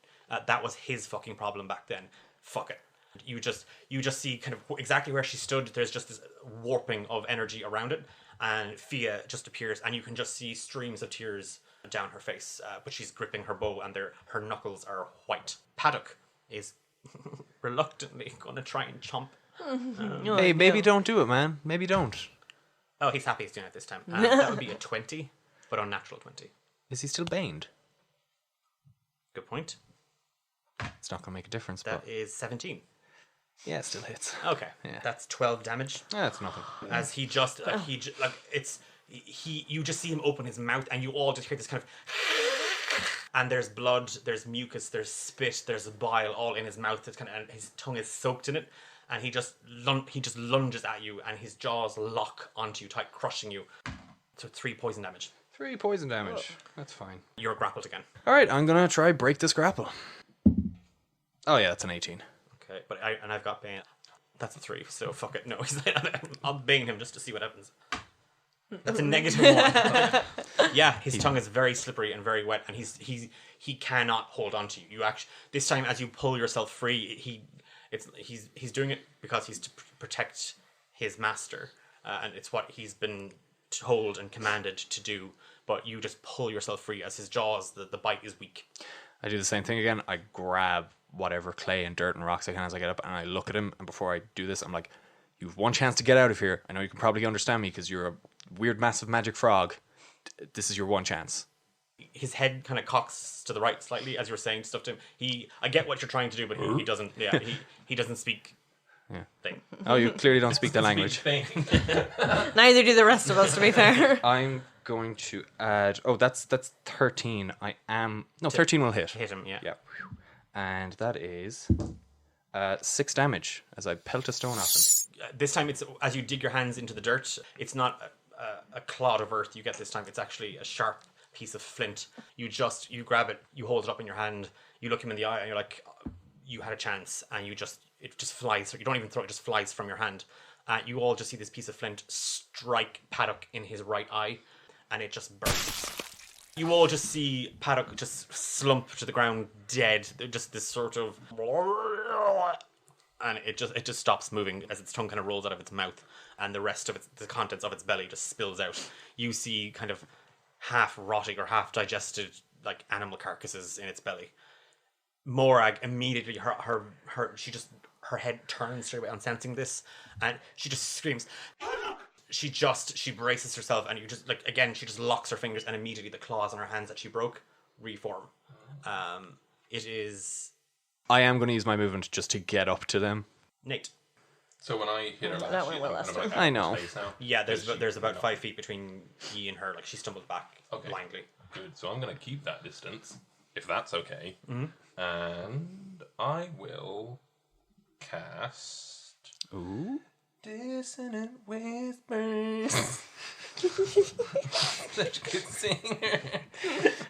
That was his fucking problem back then. Fuck it. You just see kind of exactly where she stood. There's just this warping of energy around it, and Fia just appears, and you can just see streams of tears down her face. But she's gripping her bow, and her knuckles are white. Paddock is reluctantly going to try and chomp. Hey, maybe don't do it, man. Maybe don't. Oh, he's happy he's doing it this time. That would be a 20, but unnatural 20. Is he still baned? Good point. It's not going to make a difference. That but is 17. yeah, it still hits. Okay, Yeah. that's 12 damage. That's nothing. As he just you just see him open his mouth, and you all just hear this kind of, and there's blood, there's mucus, there's spit, there's bile all in his mouth. It's kind of, and his tongue is soaked in it, and he just lunges at you, and his jaws lock onto you tight, crushing you. So 3 poison damage. 3 poison damage. That's fine. You're grappled again. All right, I'm going to try break this grapple. Oh, yeah, that's an 18. Okay, but I've got Bane. That's a 3, so fuck it. No, I'll Bane him just to see what happens. That's a -1. Yeah, his tongue is very slippery and very wet, and he cannot hold on to you. You actually, this time as you pull yourself free, he's doing it because he's to protect his master, and it's what he's been told and commanded to do. But you just pull yourself free as his jaws, the bite is weak. I do the same thing again. I grab whatever clay and dirt and rocks I can as I get up, and I look at him, and before I do this, I'm like, you have one chance to get out of here. I know you can probably understand me because you're a weird massive magic frog. This is your one chance. His head kind of cocks to the right slightly as you're saying stuff to him. I get what you're trying to do, but he doesn't. Yeah, he doesn't speak. Yeah. Thing. Oh, you clearly don't speak the language. Neither do the rest of us, to be fair. I'm going to add... Oh, that's 13. 13 will hit. Hit him, yeah. Yeah. And that is 6 damage as I pelt a stone off him. This time, it's as you dig your hands into the dirt. It's not a clod of earth you get this time. It's actually a sharp piece of flint. You grab it, you hold it up in your hand, you look him in the eye, and you're like, you had a chance, and it just flies. You don't even throw it; it just flies from your hand. You all just see this piece of flint strike Paddock in his right eye, and it just bursts. You all just see Paddock just slump to the ground dead. Just this sort of... And it just stops moving as its tongue kind of rolls out of its mouth, and the rest of the contents of its belly just spills out. You see kind of half rotting or half digested like animal carcasses in its belly. Morag immediately her head turns straight away on sensing this, and she just screams. She braces herself, and you just like again she just locks her fingers, and immediately the claws on her hands that she broke reform. It is. I am going to use my movement just to get up to them. Nate. So when I hit her That last, went well last time. I know. Yeah, there's about 5 feet between ye and her. Like she stumbled back blindly. Good. So I'm going to keep that distance, if that's okay. And I will cast. Ooh. Dissonant whispers. Such a good singer.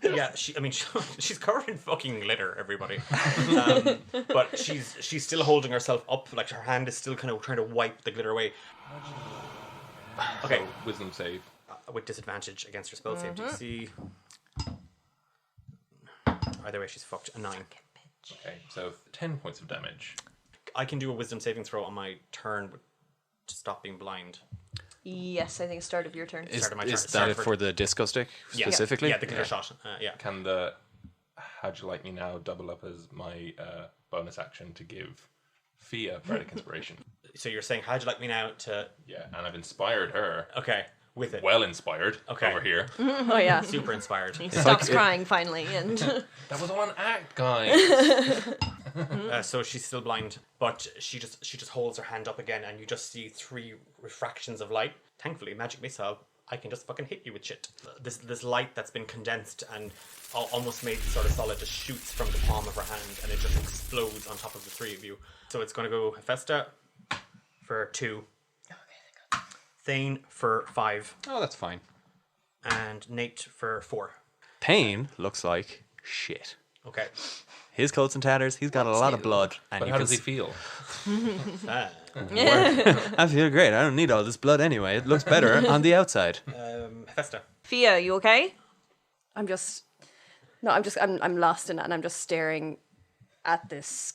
Yeah, she's covered in fucking glitter, everybody. But she's still holding herself up, like her hand is still kind of trying to wipe the glitter away. Okay, So, wisdom save. with disadvantage against her spell save. DC. Either way, she's fucked. A 9. Okay, so 10 points of damage. I can do a wisdom saving throw on my turn to stop being blind. Yes, I think start of your turn. Is Start of my turn. that Start it of her- for the disco stick specifically? Yeah, the glitter shot. Yeah. Can the How'd You Like Me Now double up as my bonus action to give Fia Bardic Inspiration? So you're saying, how'd you like me now to... Yeah, and I've inspired her. Okay, with it. Well inspired Okay. over here. Oh yeah. Super inspired. He stops crying finally, and That was one act, guys. So she's still blind, but she just holds her hand up again, and you just see 3 refractions of light. Thankfully, magic missile, I can just fucking hit you with shit. This light that's been condensed and almost made sort of solid just shoots from the palm of her hand, and it just explodes on top of the 3 of you. So it's going to go Hephaesta for 2, Thane for 5, Oh, that's fine. and Nate for 4. Thane looks like shit. Okay. His coats and tatters, he's got a lot of blood. And But you how can does he feel? I feel great. I don't need all this blood anyway. It looks better on the outside. Hephaesta. Fia, you okay? I'm lost in it, and I'm just staring at this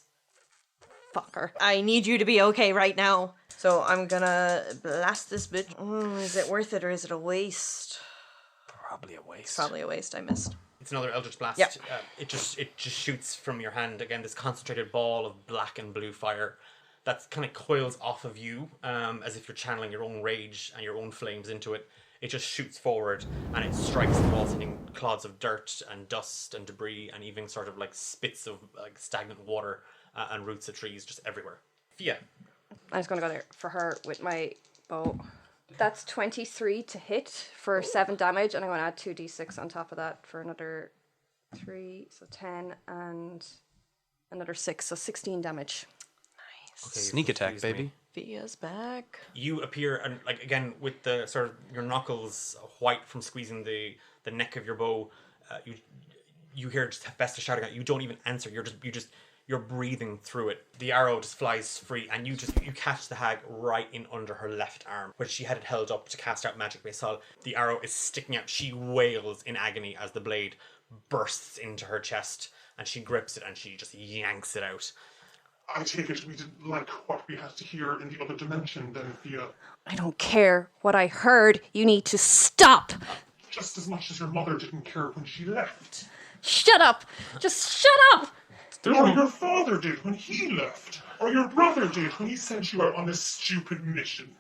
fucker. I need you to be okay right now. So I'm gonna blast this bitch. Is it worth it or is it a waste? Probably a waste. Probably a waste. I missed. It's another Eldritch Blast. Yep. It just shoots from your hand again. This concentrated ball of black and blue fire that kind of coils off of you, as if you're channeling your own rage and your own flames into it. It just shoots forward and it strikes the wall, sending clods of dirt and dust and debris and even sort of like spits of like stagnant water and roots of trees just everywhere. Fia. I'm just gonna go there for her with my bow. That's 23 to hit for 7 damage, and I'm gonna add 2d6 on top of that for another 3, so 10, and another 6, so 16 damage. Okay, Sneak attack, excuse me. baby. Fia's back. You appear, and like again with the sort of your knuckles white from squeezing the neck of your bow. You hear just Hephaesta shouting at you. You don't even answer. You're breathing through it. The arrow just flies free, and you catch the hag right in under her left arm, where she had it held up to cast out magic missile. The arrow is sticking out. She wails in agony as the blade bursts into her chest, and she grips it and she just yanks it out. I take it we didn't like what we had to hear in the other dimension, then, Fia. I don't care what I heard. You need to stop. Just as much as your mother didn't care when she left. Shut up. Just shut up. Or your father did when he left. Or your brother did when he sent you out on this stupid mission.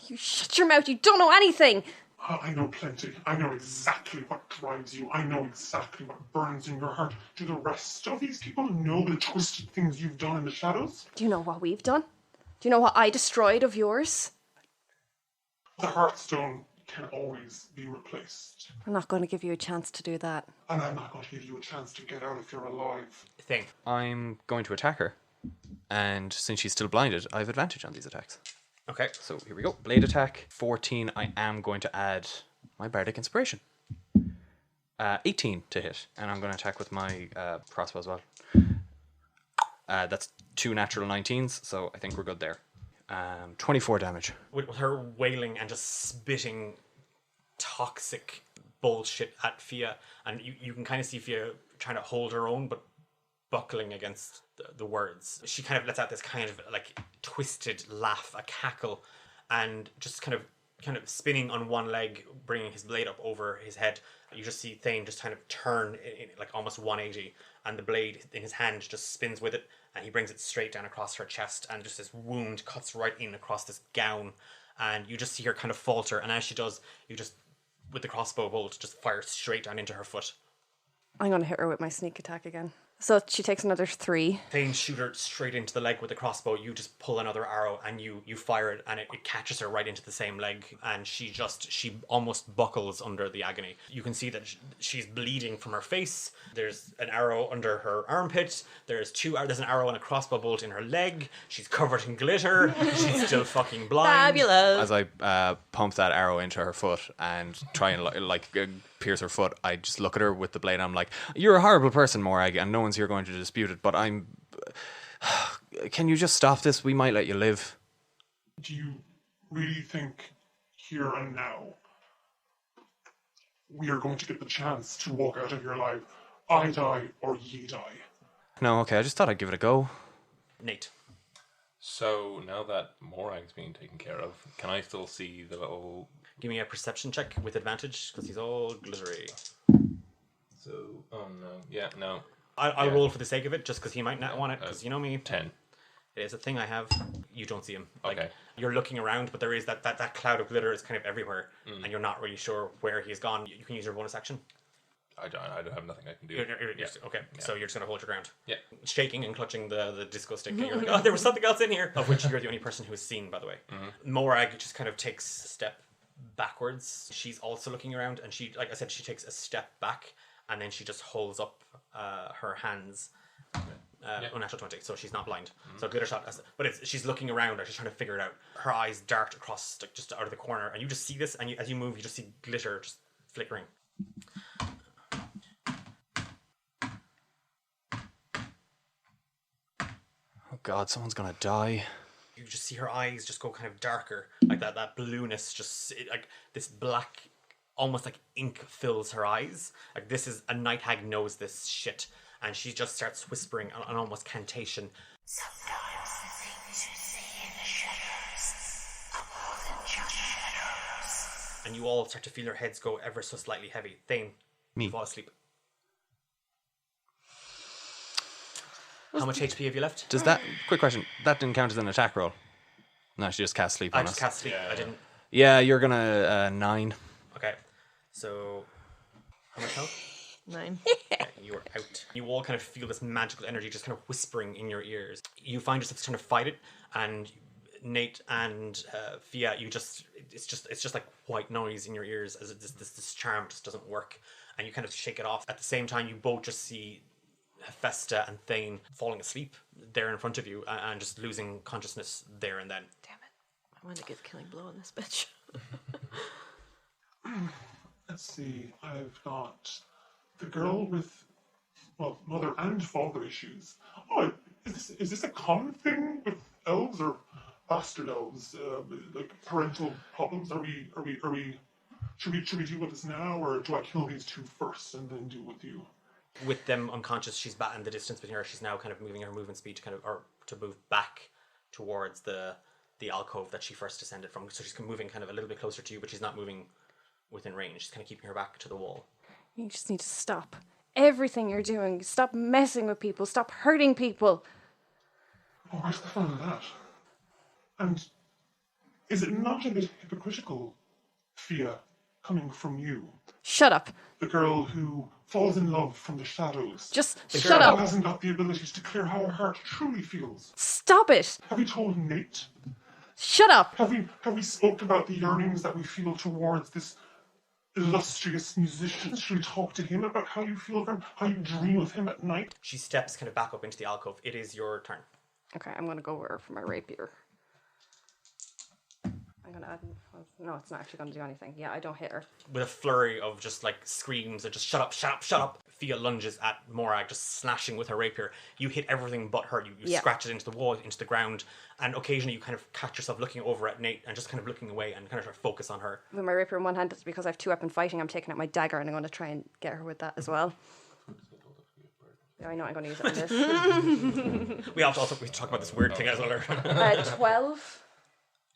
You shut your mouth. You don't know anything. I know plenty. I know exactly what drives you. I know exactly what burns in your heart. Do the rest of these people know the twisted things you've done in the shadows? Do you know what we've done? Do you know what I destroyed of yours? The Heartstone can always be replaced. I'm not going to give you a chance to do that. And I'm not going to give you a chance to get out if you're alive. Thing. I'm going to attack her. And since she's still blinded, I have advantage on these attacks. Okay. So here we go. Blade attack. 14. I am going to add my bardic inspiration. 18 to hit. And I'm going to attack with my crossbow as well. That's 2 natural 19s, so I think we're good there. 24 damage. With her wailing and just spitting toxic bullshit at Fia, and you can kind of see Fia trying to hold her own, but buckling against the words. She kind of lets out this kind of like twisted laugh, a cackle, and just kind of spinning on one leg, bringing his blade up over his head. You just see Thane just kind of turn in like almost 180, and the blade in his hand just spins with it, and he brings it straight down across her chest, and just this wound cuts right in across this gown, and you just see her kind of falter, and as she does, you just, with the crossbow bolt, just fire straight down into her foot. I'm going to hit her with my sneak attack again. So she takes another 3. Thane shoot her straight into the leg with the crossbow. You just pull another arrow and you fire it, and it catches her right into the same leg, and she almost buckles under the agony. You can see that she's bleeding from her face. There's an arrow under her armpit. There's an arrow and a crossbow bolt in her leg. She's covered in glitter. She's still fucking blind. Fabulous. As I pump that arrow into her foot and try and pierce her foot, I just look at her with the blade and I'm like, you're a horrible person, Morag, and no one's here going to dispute it, but can you just stop this? We might let you live. Do you really think here and now we are going to get the chance to walk out of your life? I die or ye die? No, okay, I just thought I'd give it a go. Nate. So now that Morag's being taken care of, can I still see the little... Give me a perception check with advantage, because he's all glittery. So, oh no. Yeah, no. I'll roll for the sake of it, just because he might not want it, because you know me. 10. It is a thing I have. You don't see him. Okay. You're looking around, but there is that cloud of glitter is kind of everywhere, and you're not really sure where he's gone. You can use your bonus action. I don't have nothing I can do. Okay, so you're just going to hold your ground. Yeah. Shaking and clutching the disco stick. And you're like, oh, there was something else in here. Of which you're the only person who has seen, by the way. Morag just kind of takes a step backwards. She's also looking around, and she, like I said, she takes a step back, and then she just holds up her hands. Unnatural 20, so she's not blind. So glitter shot, but she's looking around, she's trying to figure it out. Her eyes dart across, like, just out of the corner, and you just see this, and as you move, you just see glitter just flickering. Oh God, someone's gonna die. You just see her eyes just go kind of darker, like that blueness, like this black, almost like ink fills her eyes. Like this is a night hag knows this shit, and she just starts whispering an almost cantation. Sometimes the things you see in the shadows are more than just shadows. And you all start to feel your heads go ever so slightly heavy. Thane, Me. you fall asleep. How much HP have you left? Does that, quick question, that didn't count as an attack roll? No, she just cast sleep I on just us. cast sleep. I didn't. Yeah, you're gonna 9. Okay, so how much health? 9. Okay, you are out. You all kind of feel this magical energy just kind of whispering in your ears. You find yourself trying to fight it, and Nate and Fia, it's just like white noise in your ears as this charm just doesn't work, and you kind of shake it off. At the same time, you both just see Hephaesta and Thane falling asleep there in front of you and just losing consciousness there and then. Damn it. I want to give killing blow on this bitch. Let's see, I've got the girl with, well, mother and father issues. Oh, is this a common thing with elves or bastard elves? Like parental problems? Should we deal with this now, or do I kill these two first and then deal with you? With them unconscious, she's batting the distance between her. She's now kind of moving her movement speed to move back towards the alcove that she first descended from. So she's moving kind of a little bit closer to you, but she's not moving within range. She's kind of keeping her back to the wall. You just need to stop everything you're doing. Stop messing with people. Stop hurting people. Oh, where's the fun in that? And is it not a bit hypocritical, Fia, coming from you? Shut up. The girl who falls in love from the shadows. Just The shut girl who up. hasn't got the ability to declare how her heart truly feels. Stop it. Have we told Nate? Shut up. Have we spoke about the yearnings that we feel towards this illustrious musician? Should we talk to him about how you feel about him, how you dream of him at night? She steps kind of back up into the alcove. It is your turn. Okay, I'm going to go over for my rapier. I'm gonna add. No, it's not actually gonna do anything. Yeah, I don't hit her. With a flurry of just like screams and just shut up, shut up, shut up. Fia lunges at Morag, just slashing with her rapier. You hit everything but her. You scratch it into the wall, into the ground, and occasionally you kind of catch yourself looking over at Nate and just kind of looking away and kind of try to focus on her. With my rapier in one hand, it's because I have 2-weapon fighting. I'm taking out my dagger and I'm going to try and get her with that as well. Yeah, I know I'm going to use it on this. We have to also talk about this weird thing as well. 12.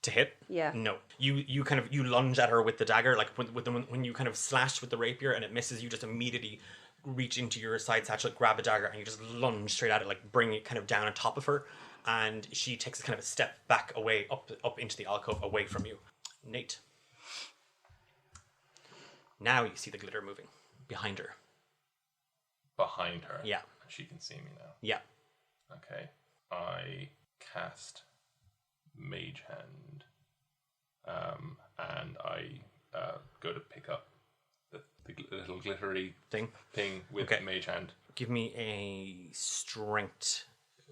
To hit? Yeah. No. You kind of lunge at her with the dagger, like when you kind of slash with the rapier and it misses, you just immediately reach into your side satchel, grab a dagger, and you just lunge straight at it, like bring it kind of down on top of her, and she takes a kind of a step back away, up into the alcove, away from you. Nate. Now you see the glitter moving behind her. Behind her? Yeah. She can see me now. Yeah. Okay. I cast Mage Hand, and I go to pick up the little glittery Thing with Okay. Mage Hand. Give me a strength.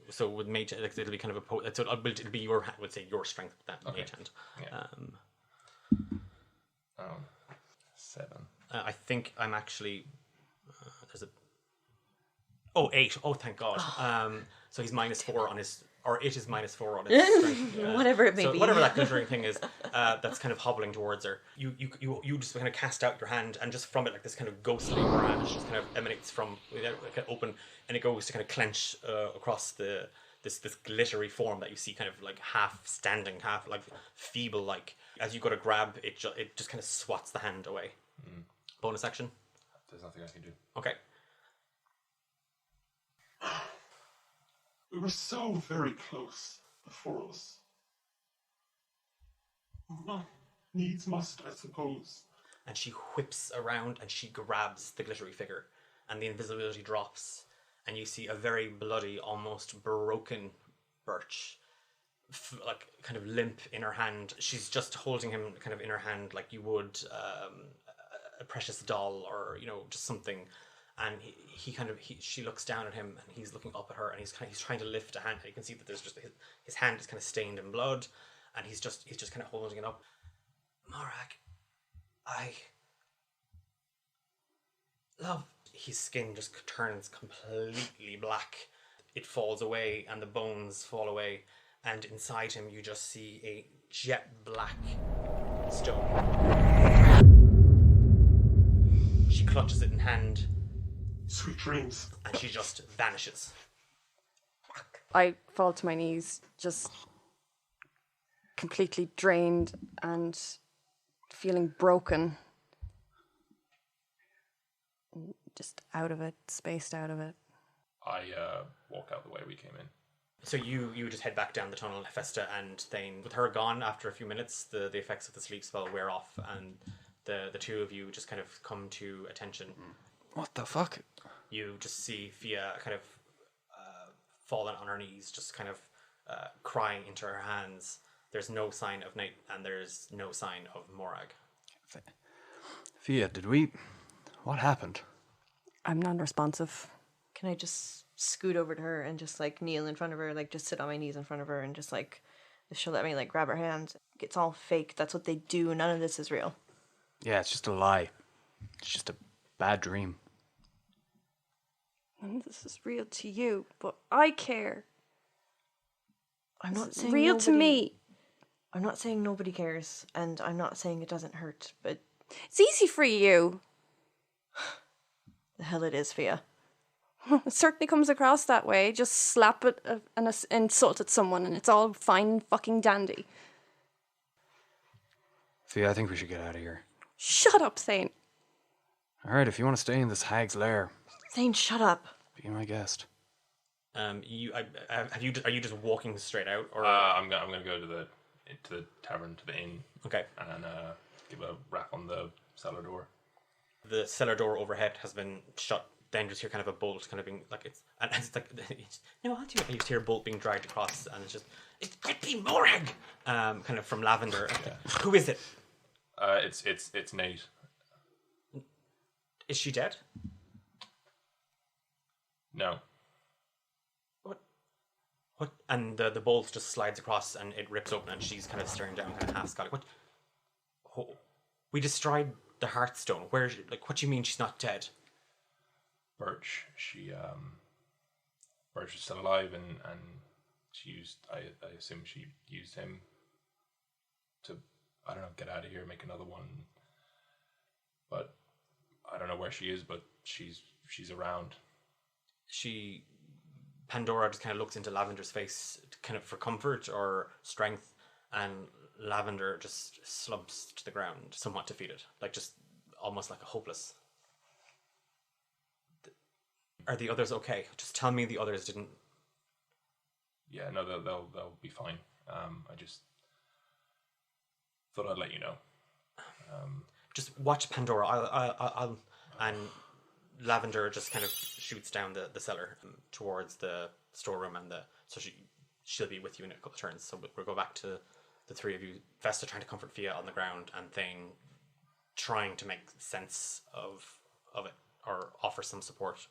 So with mage, like, it'll be kind of it'll be your, I would say your strength with that mage hand. Yeah. 7. I think I'm actually there's a 8. Oh, thank God. So he's -4 on his, or it is -4 on his strength. Whatever it may be. Whatever that glittering thing is, that's kind of hobbling towards her. You just kind of cast out your hand, and just from it, like this kind of ghostly mirage just kind of emanates from, like, open, and it goes to kind of clench across this glittery form that you see, kind of like half standing, half like feeble, like as you go to grab it, it just kind of swats the hand away. Bonus action. There's nothing I can do. Okay. We were so very close before us. Well, needs must, I suppose. And she whips around and she grabs the glittery figure, and the invisibility drops, and you see a very bloody, almost broken Birch, like kind of limp in her hand. She's just holding him kind of in her hand like you would a precious doll, or just something. And she looks down at him, and he's looking up at her, and he's trying to lift a hand. You can see that there's just his hand is kind of stained in blood, and he's just kind of holding it up. Morag, love. His skin just turns completely black. It falls away, and the bones fall away, and inside him you just see a jet black stone. She clutches it in hand, Sweet dreams. and she just vanishes. I fall to my knees, just completely drained and feeling broken. Just out of it, spaced out of it. I walk out the way we came in. So you just head back down the tunnel. Hephaesta and Thane, with her gone after a few minutes, the effects of the sleep spell wear off, and the two of you just kind of come to attention. What the fuck? You just see Fia kind of fallen on her knees, just kind of crying into her hands. There's no sign of Nate, and there's no sign of Morag. Fia, what happened? I'm non-responsive. Can I just scoot over to her and just like kneel in front of her, like just sit on my knees in front of her, and just like, if she'll let me like grab her hand. It's all fake. That's what they do. None of this is real. Yeah, it's just a lie. It's just a bad dream. And this is real to you, but I care. I'm not It's saying real to me. I'm not saying nobody cares, and I'm not saying it doesn't hurt, but It's easy for you. the hell it is, Fia. It certainly comes across that way. Just slap it and insult at someone, and it's all fine and fucking dandy. Fia, I think we should get out of here. Shut up, Thane. Alright, if you want to stay in this hag's lair, Thane, shut up. be my guest. Are you just walking straight out, or I'm gonna go to the tavern, to the inn, okay? and give a rap on the cellar door. The cellar door overhead has been shut. Then just hear kind of a bolt, kind of being like it's like you just hear a bolt being dragged across, and it could be Morag, kind of from Lavender. Yeah. Who is it? It's Nate. Is she dead? No. What? And the bolt just slides across and it rips open and she's kind of staring down, kind of half scowling. What? Oh, we destroyed the Hearthstone. Where? Like, what do you mean she's not dead? Birch, Birch is still alive, and she used. I assume she used him to, I don't know, get out of here, make another one. But I don't know where she is, but she's around. Pandora just kind of looks into Lavender's face, kind of for comfort or strength, and Lavender just slumps to the ground, somewhat defeated, like just almost like a hopeless. Are the others okay? Just tell me the others didn't. Yeah, no, they'll be fine. I just thought I'd let you know. Just watch Pandora. I'll and Lavender just kind of shoots down the cellar towards the storeroom, and so she'll be with you in a couple of turns. So we'll go back to the three of you. Vesta trying to comfort Fia on the ground, and Thane trying to make sense of it or offer some support.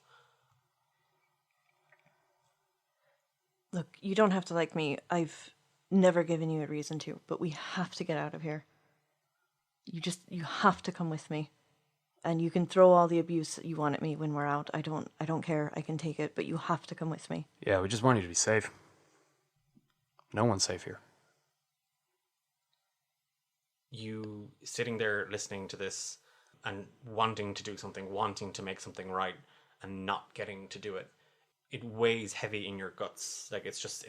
Look, you don't have to like me. I've never given you a reason to, but we have to get out of here. You have to come with me. And you can throw all the abuse that you want at me when we're out. I don't care. I can take it, but you have to come with me. Yeah, we just want you to be safe. No one's safe here. You sitting there listening to this and wanting to do something, wanting to make something right, and not getting to do it. It weighs heavy in your guts. Like it's just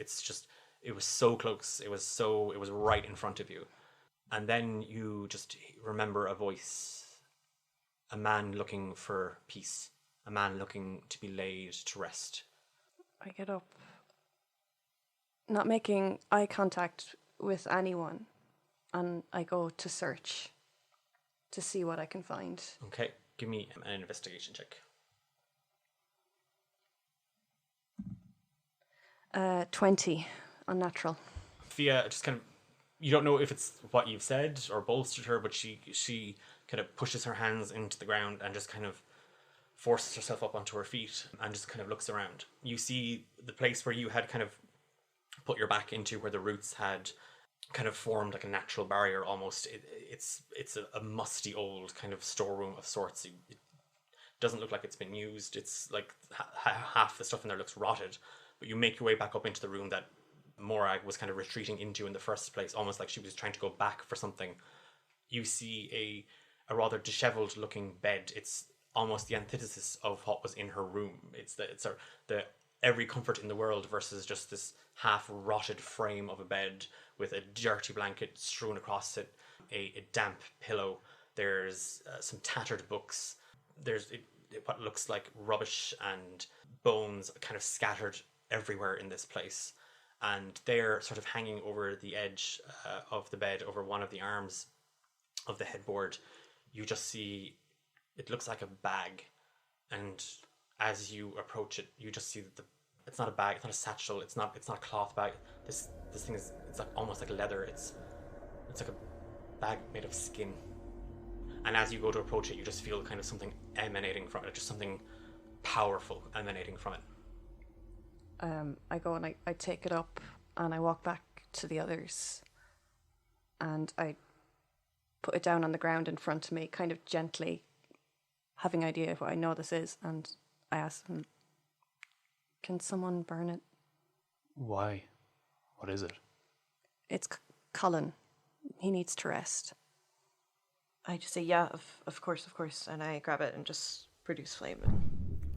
it was so close. It was right in front of you. And then you just remember a voice. A man looking for peace. A man looking to be laid to rest. I get up, not making eye contact with anyone, and I go to search to see what I can find. Okay, give me an investigation check. 20, unnatural. Fia just kind of, you don't know if it's what you've said or bolstered her, but she kind of pushes her hands into the ground and just kind of forces herself up onto her feet and just kind of looks around. You see the place where you had kind of put your back into, where the roots had kind of formed like a natural barrier almost. It's a musty old kind of storeroom of sorts. It doesn't look like it's been used. It's like half the stuff in there looks rotted. But you make your way back up into the room that Morag was kind of retreating into in the first place, almost like she was trying to go back for something. You see a rather disheveled looking bed. It's almost the antithesis of what was in her room. It's the every comfort in the world versus just this half rotted frame of a bed with a dirty blanket strewn across it, a damp pillow. There's some tattered books. There's what looks like rubbish and bones kind of scattered everywhere in this place. And they're sort of hanging over the edge of the bed, over one of the arms of the headboard. You just see, it looks like a bag. And as you approach it, you just see that it's not a bag, it's not a satchel, it's not a cloth bag. This thing is, it's like almost like leather. It's like a bag made of skin. And as you go to approach it, you just feel kind of something emanating from it, just something powerful emanating from it. I go and I take it up and I walk back to the others and I put it down on the ground in front of me, kind of gently, having an idea of what I know this is, and I ask them, can someone burn it? Why? What is it? It's Colin. He needs to rest. I just say, yeah, of course, and I grab it and just produce flame. And,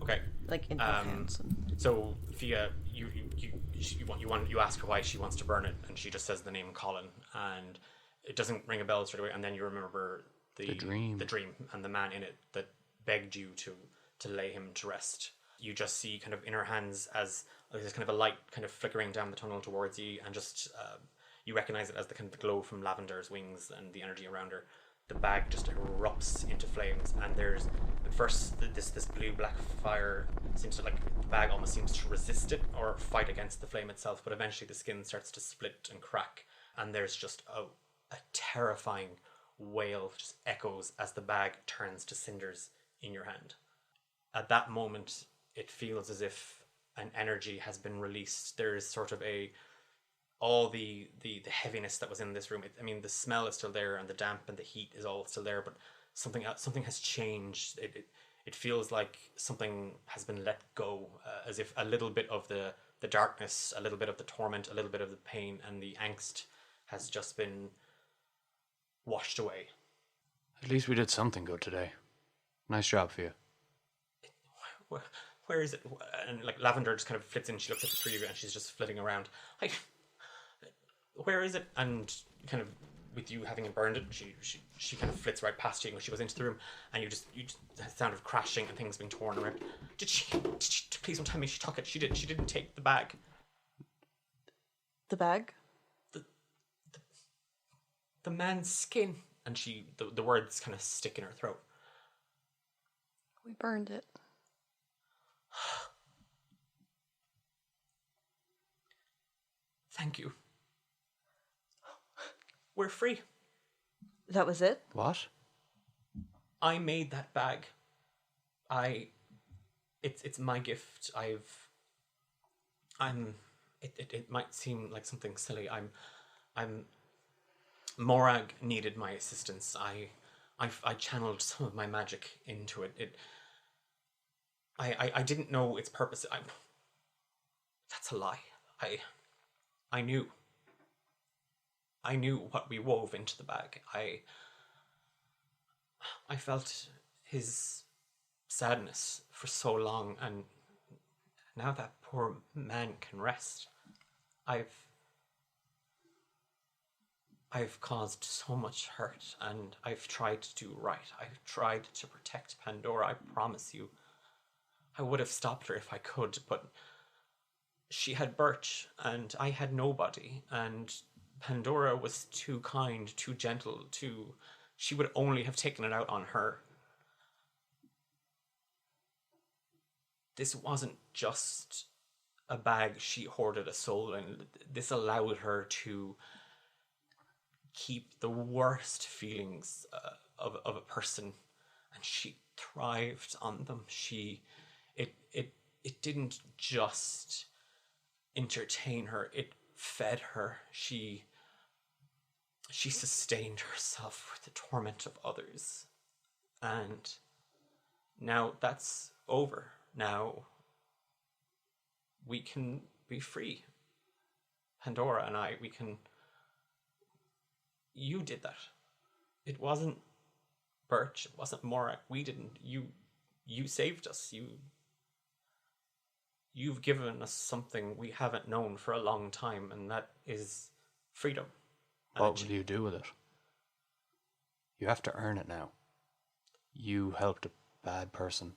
Okay. like in both hands. And... So Fia, you ask her why she wants to burn it, and she just says the name Colin, and it doesn't ring a bell straight away. And then you remember the dream, and the man in it that begged you to lay him to rest. You just see kind of in her hands as there's kind of a light kind of flickering down the tunnel towards you, and just you recognize it as the kind of the glow from Lavender's wings and the energy around her. The bag just erupts into flames, and there's at first this blue-black fire seems to, like, the bag almost seems to resist it or fight against the flame itself, but eventually the skin starts to split and crack, and there's just a terrifying wail just echoes as the bag turns to cinders in your hand. At that moment, it feels as if an energy has been released. There is sort of all the heaviness that was in this room. I mean, the smell is still there, and the damp and the heat is all still there, but something has changed. It feels like something has been let go, as if a little bit of the darkness, a little bit of the torment, a little bit of the pain and the angst has just been washed away. At least we did something good today. Nice job for you. Where is it? And like Lavender just kind of flits in. She looks at the three of you, and she's just flitting around. Like, where is it? And kind of with you having burned it, she kind of flits right past you. And she goes into the room, and you just the sound of crashing and things being torn around. Did she? Please don't tell me she took it. She did. She didn't take the bag. The bag? The man's skin. And the words kind of stick in her throat. We burned it. Thank you. We're free. That was it? What? I made that bag. It's my gift. It might seem like something silly. Morag needed my assistance. I channeled some of my magic into it. I didn't know its purpose. That's a lie. I knew. I knew what we wove into the bag. I felt his sadness for so long, and now that poor man can rest. I've caused so much hurt, and I've tried to do right. I've tried to protect Pandora, I promise you. I would have stopped her if I could, but she had Birch, and I had nobody, and Pandora was too kind, too gentle, she would only have taken it out on her. This wasn't just a bag she hoarded a soul in. This allowed her to keep the worst feelings of a person, and she thrived on them. It didn't just entertain her, it fed her. She sustained herself with the torment of others. And now that's over. Now we can be free. Pandora and I, you did that. It wasn't Birch, it wasn't Morak. We didn't. You saved us. You've given us something we haven't known for a long time, and that is freedom. What will you do with it? You have to earn it now. You helped a bad person.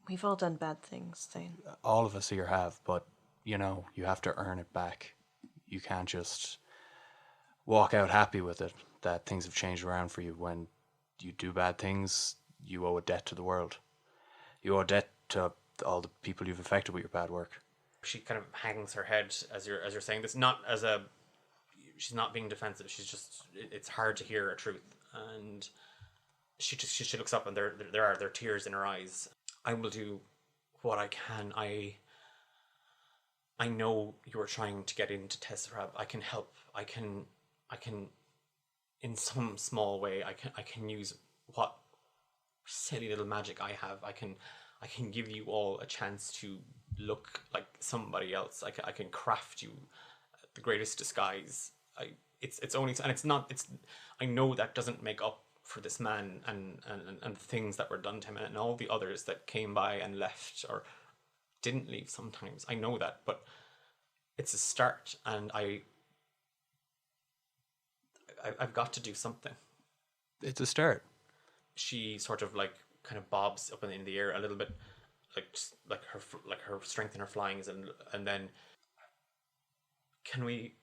We've all done bad things, Thane. All of us here have, but, you have to earn it back. You can't just walk out happy with it, that things have changed around for you. When you do bad things, you owe a debt to the world. You owe a debt to all the people you've affected with your bad work. She kind of hangs her head as you're saying this, she's not being defensive. She's just, it's hard to hear a truth, and she looks up, and there are tears in her eyes. I will do what I can. I know you are trying to get into Tesseract. I can help. I can in some small way. I can use what silly little magic I have. I can give you all a chance to look like somebody else. I can craft you the greatest disguise. It's only, and it's not. I know that doesn't make up for this man and the things that were done to him, and all the others that came by and left or didn't leave sometimes. I know that, but it's a start, and I've got to do something. It's a start. She sort of kind of bobs up in the air a little bit, like her strength in her flying is, and then can we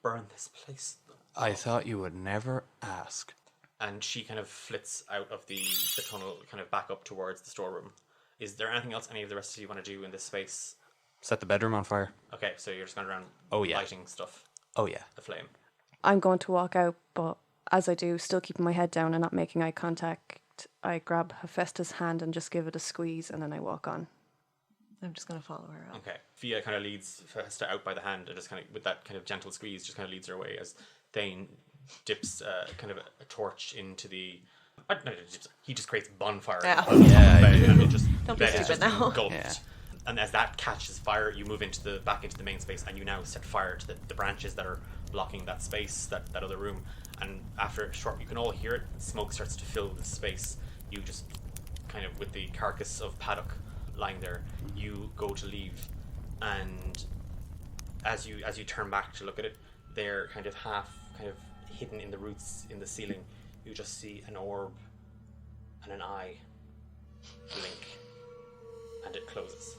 burn this place? I thought you would never ask. And she kind of flits out of the tunnel, kind of back up towards the storeroom. Is there anything else any of the rest of you want to do in this space? Set the bedroom on fire. Okay, so you're just going around lighting stuff. Oh yeah. The flame. I'm going to walk out, but as I do, still keeping my head down and not making eye contact, I grab Hephaesta's hand and just give it a squeeze, and then I walk on. I'm just gonna follow her out. Okay. Fia kind of leads Hephaesta out by the hand and just kind of, with that kind of gentle squeeze, just kind of leads her away as Thane dips kind of a torch into the... he just creates bonfire. Yeah. And it just... Don't be stupid now. Engulfed. Yeah. And as that catches fire, you move back into the main space, and you now set fire to the branches that are blocking that space, that other room. And after a short, you can all hear it. Smoke starts to fill the space. You just kind of, with the carcass of Paddock lying there, you go to leave, and as you turn back to look at it, they're kind of hidden in the roots in the ceiling. You just see an orb and an eye blink, and it closes.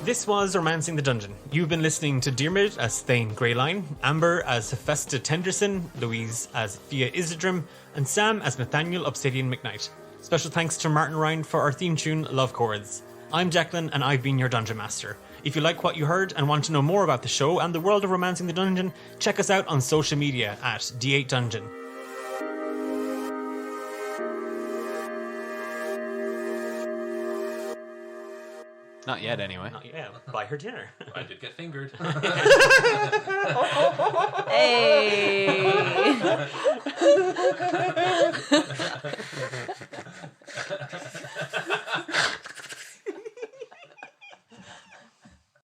This was Romancing the Dungeon. You've been listening to Diarmid as Thane Greyline, Amber as Hephaesta Tenderson, Louise as Fia Isidrim, and Sam as Nathaniel Obsidian McKnight. Special thanks to Martin Ryan for our theme tune, Love Chords. I'm Declan, and I've been your Dungeon Master. If you like what you heard and want to know more about the show and the world of Romancing the Dungeon, check us out on social media at D8 Dungeon. Not yet, anyway. Yeah, buy her dinner. I did get fingered. Hey.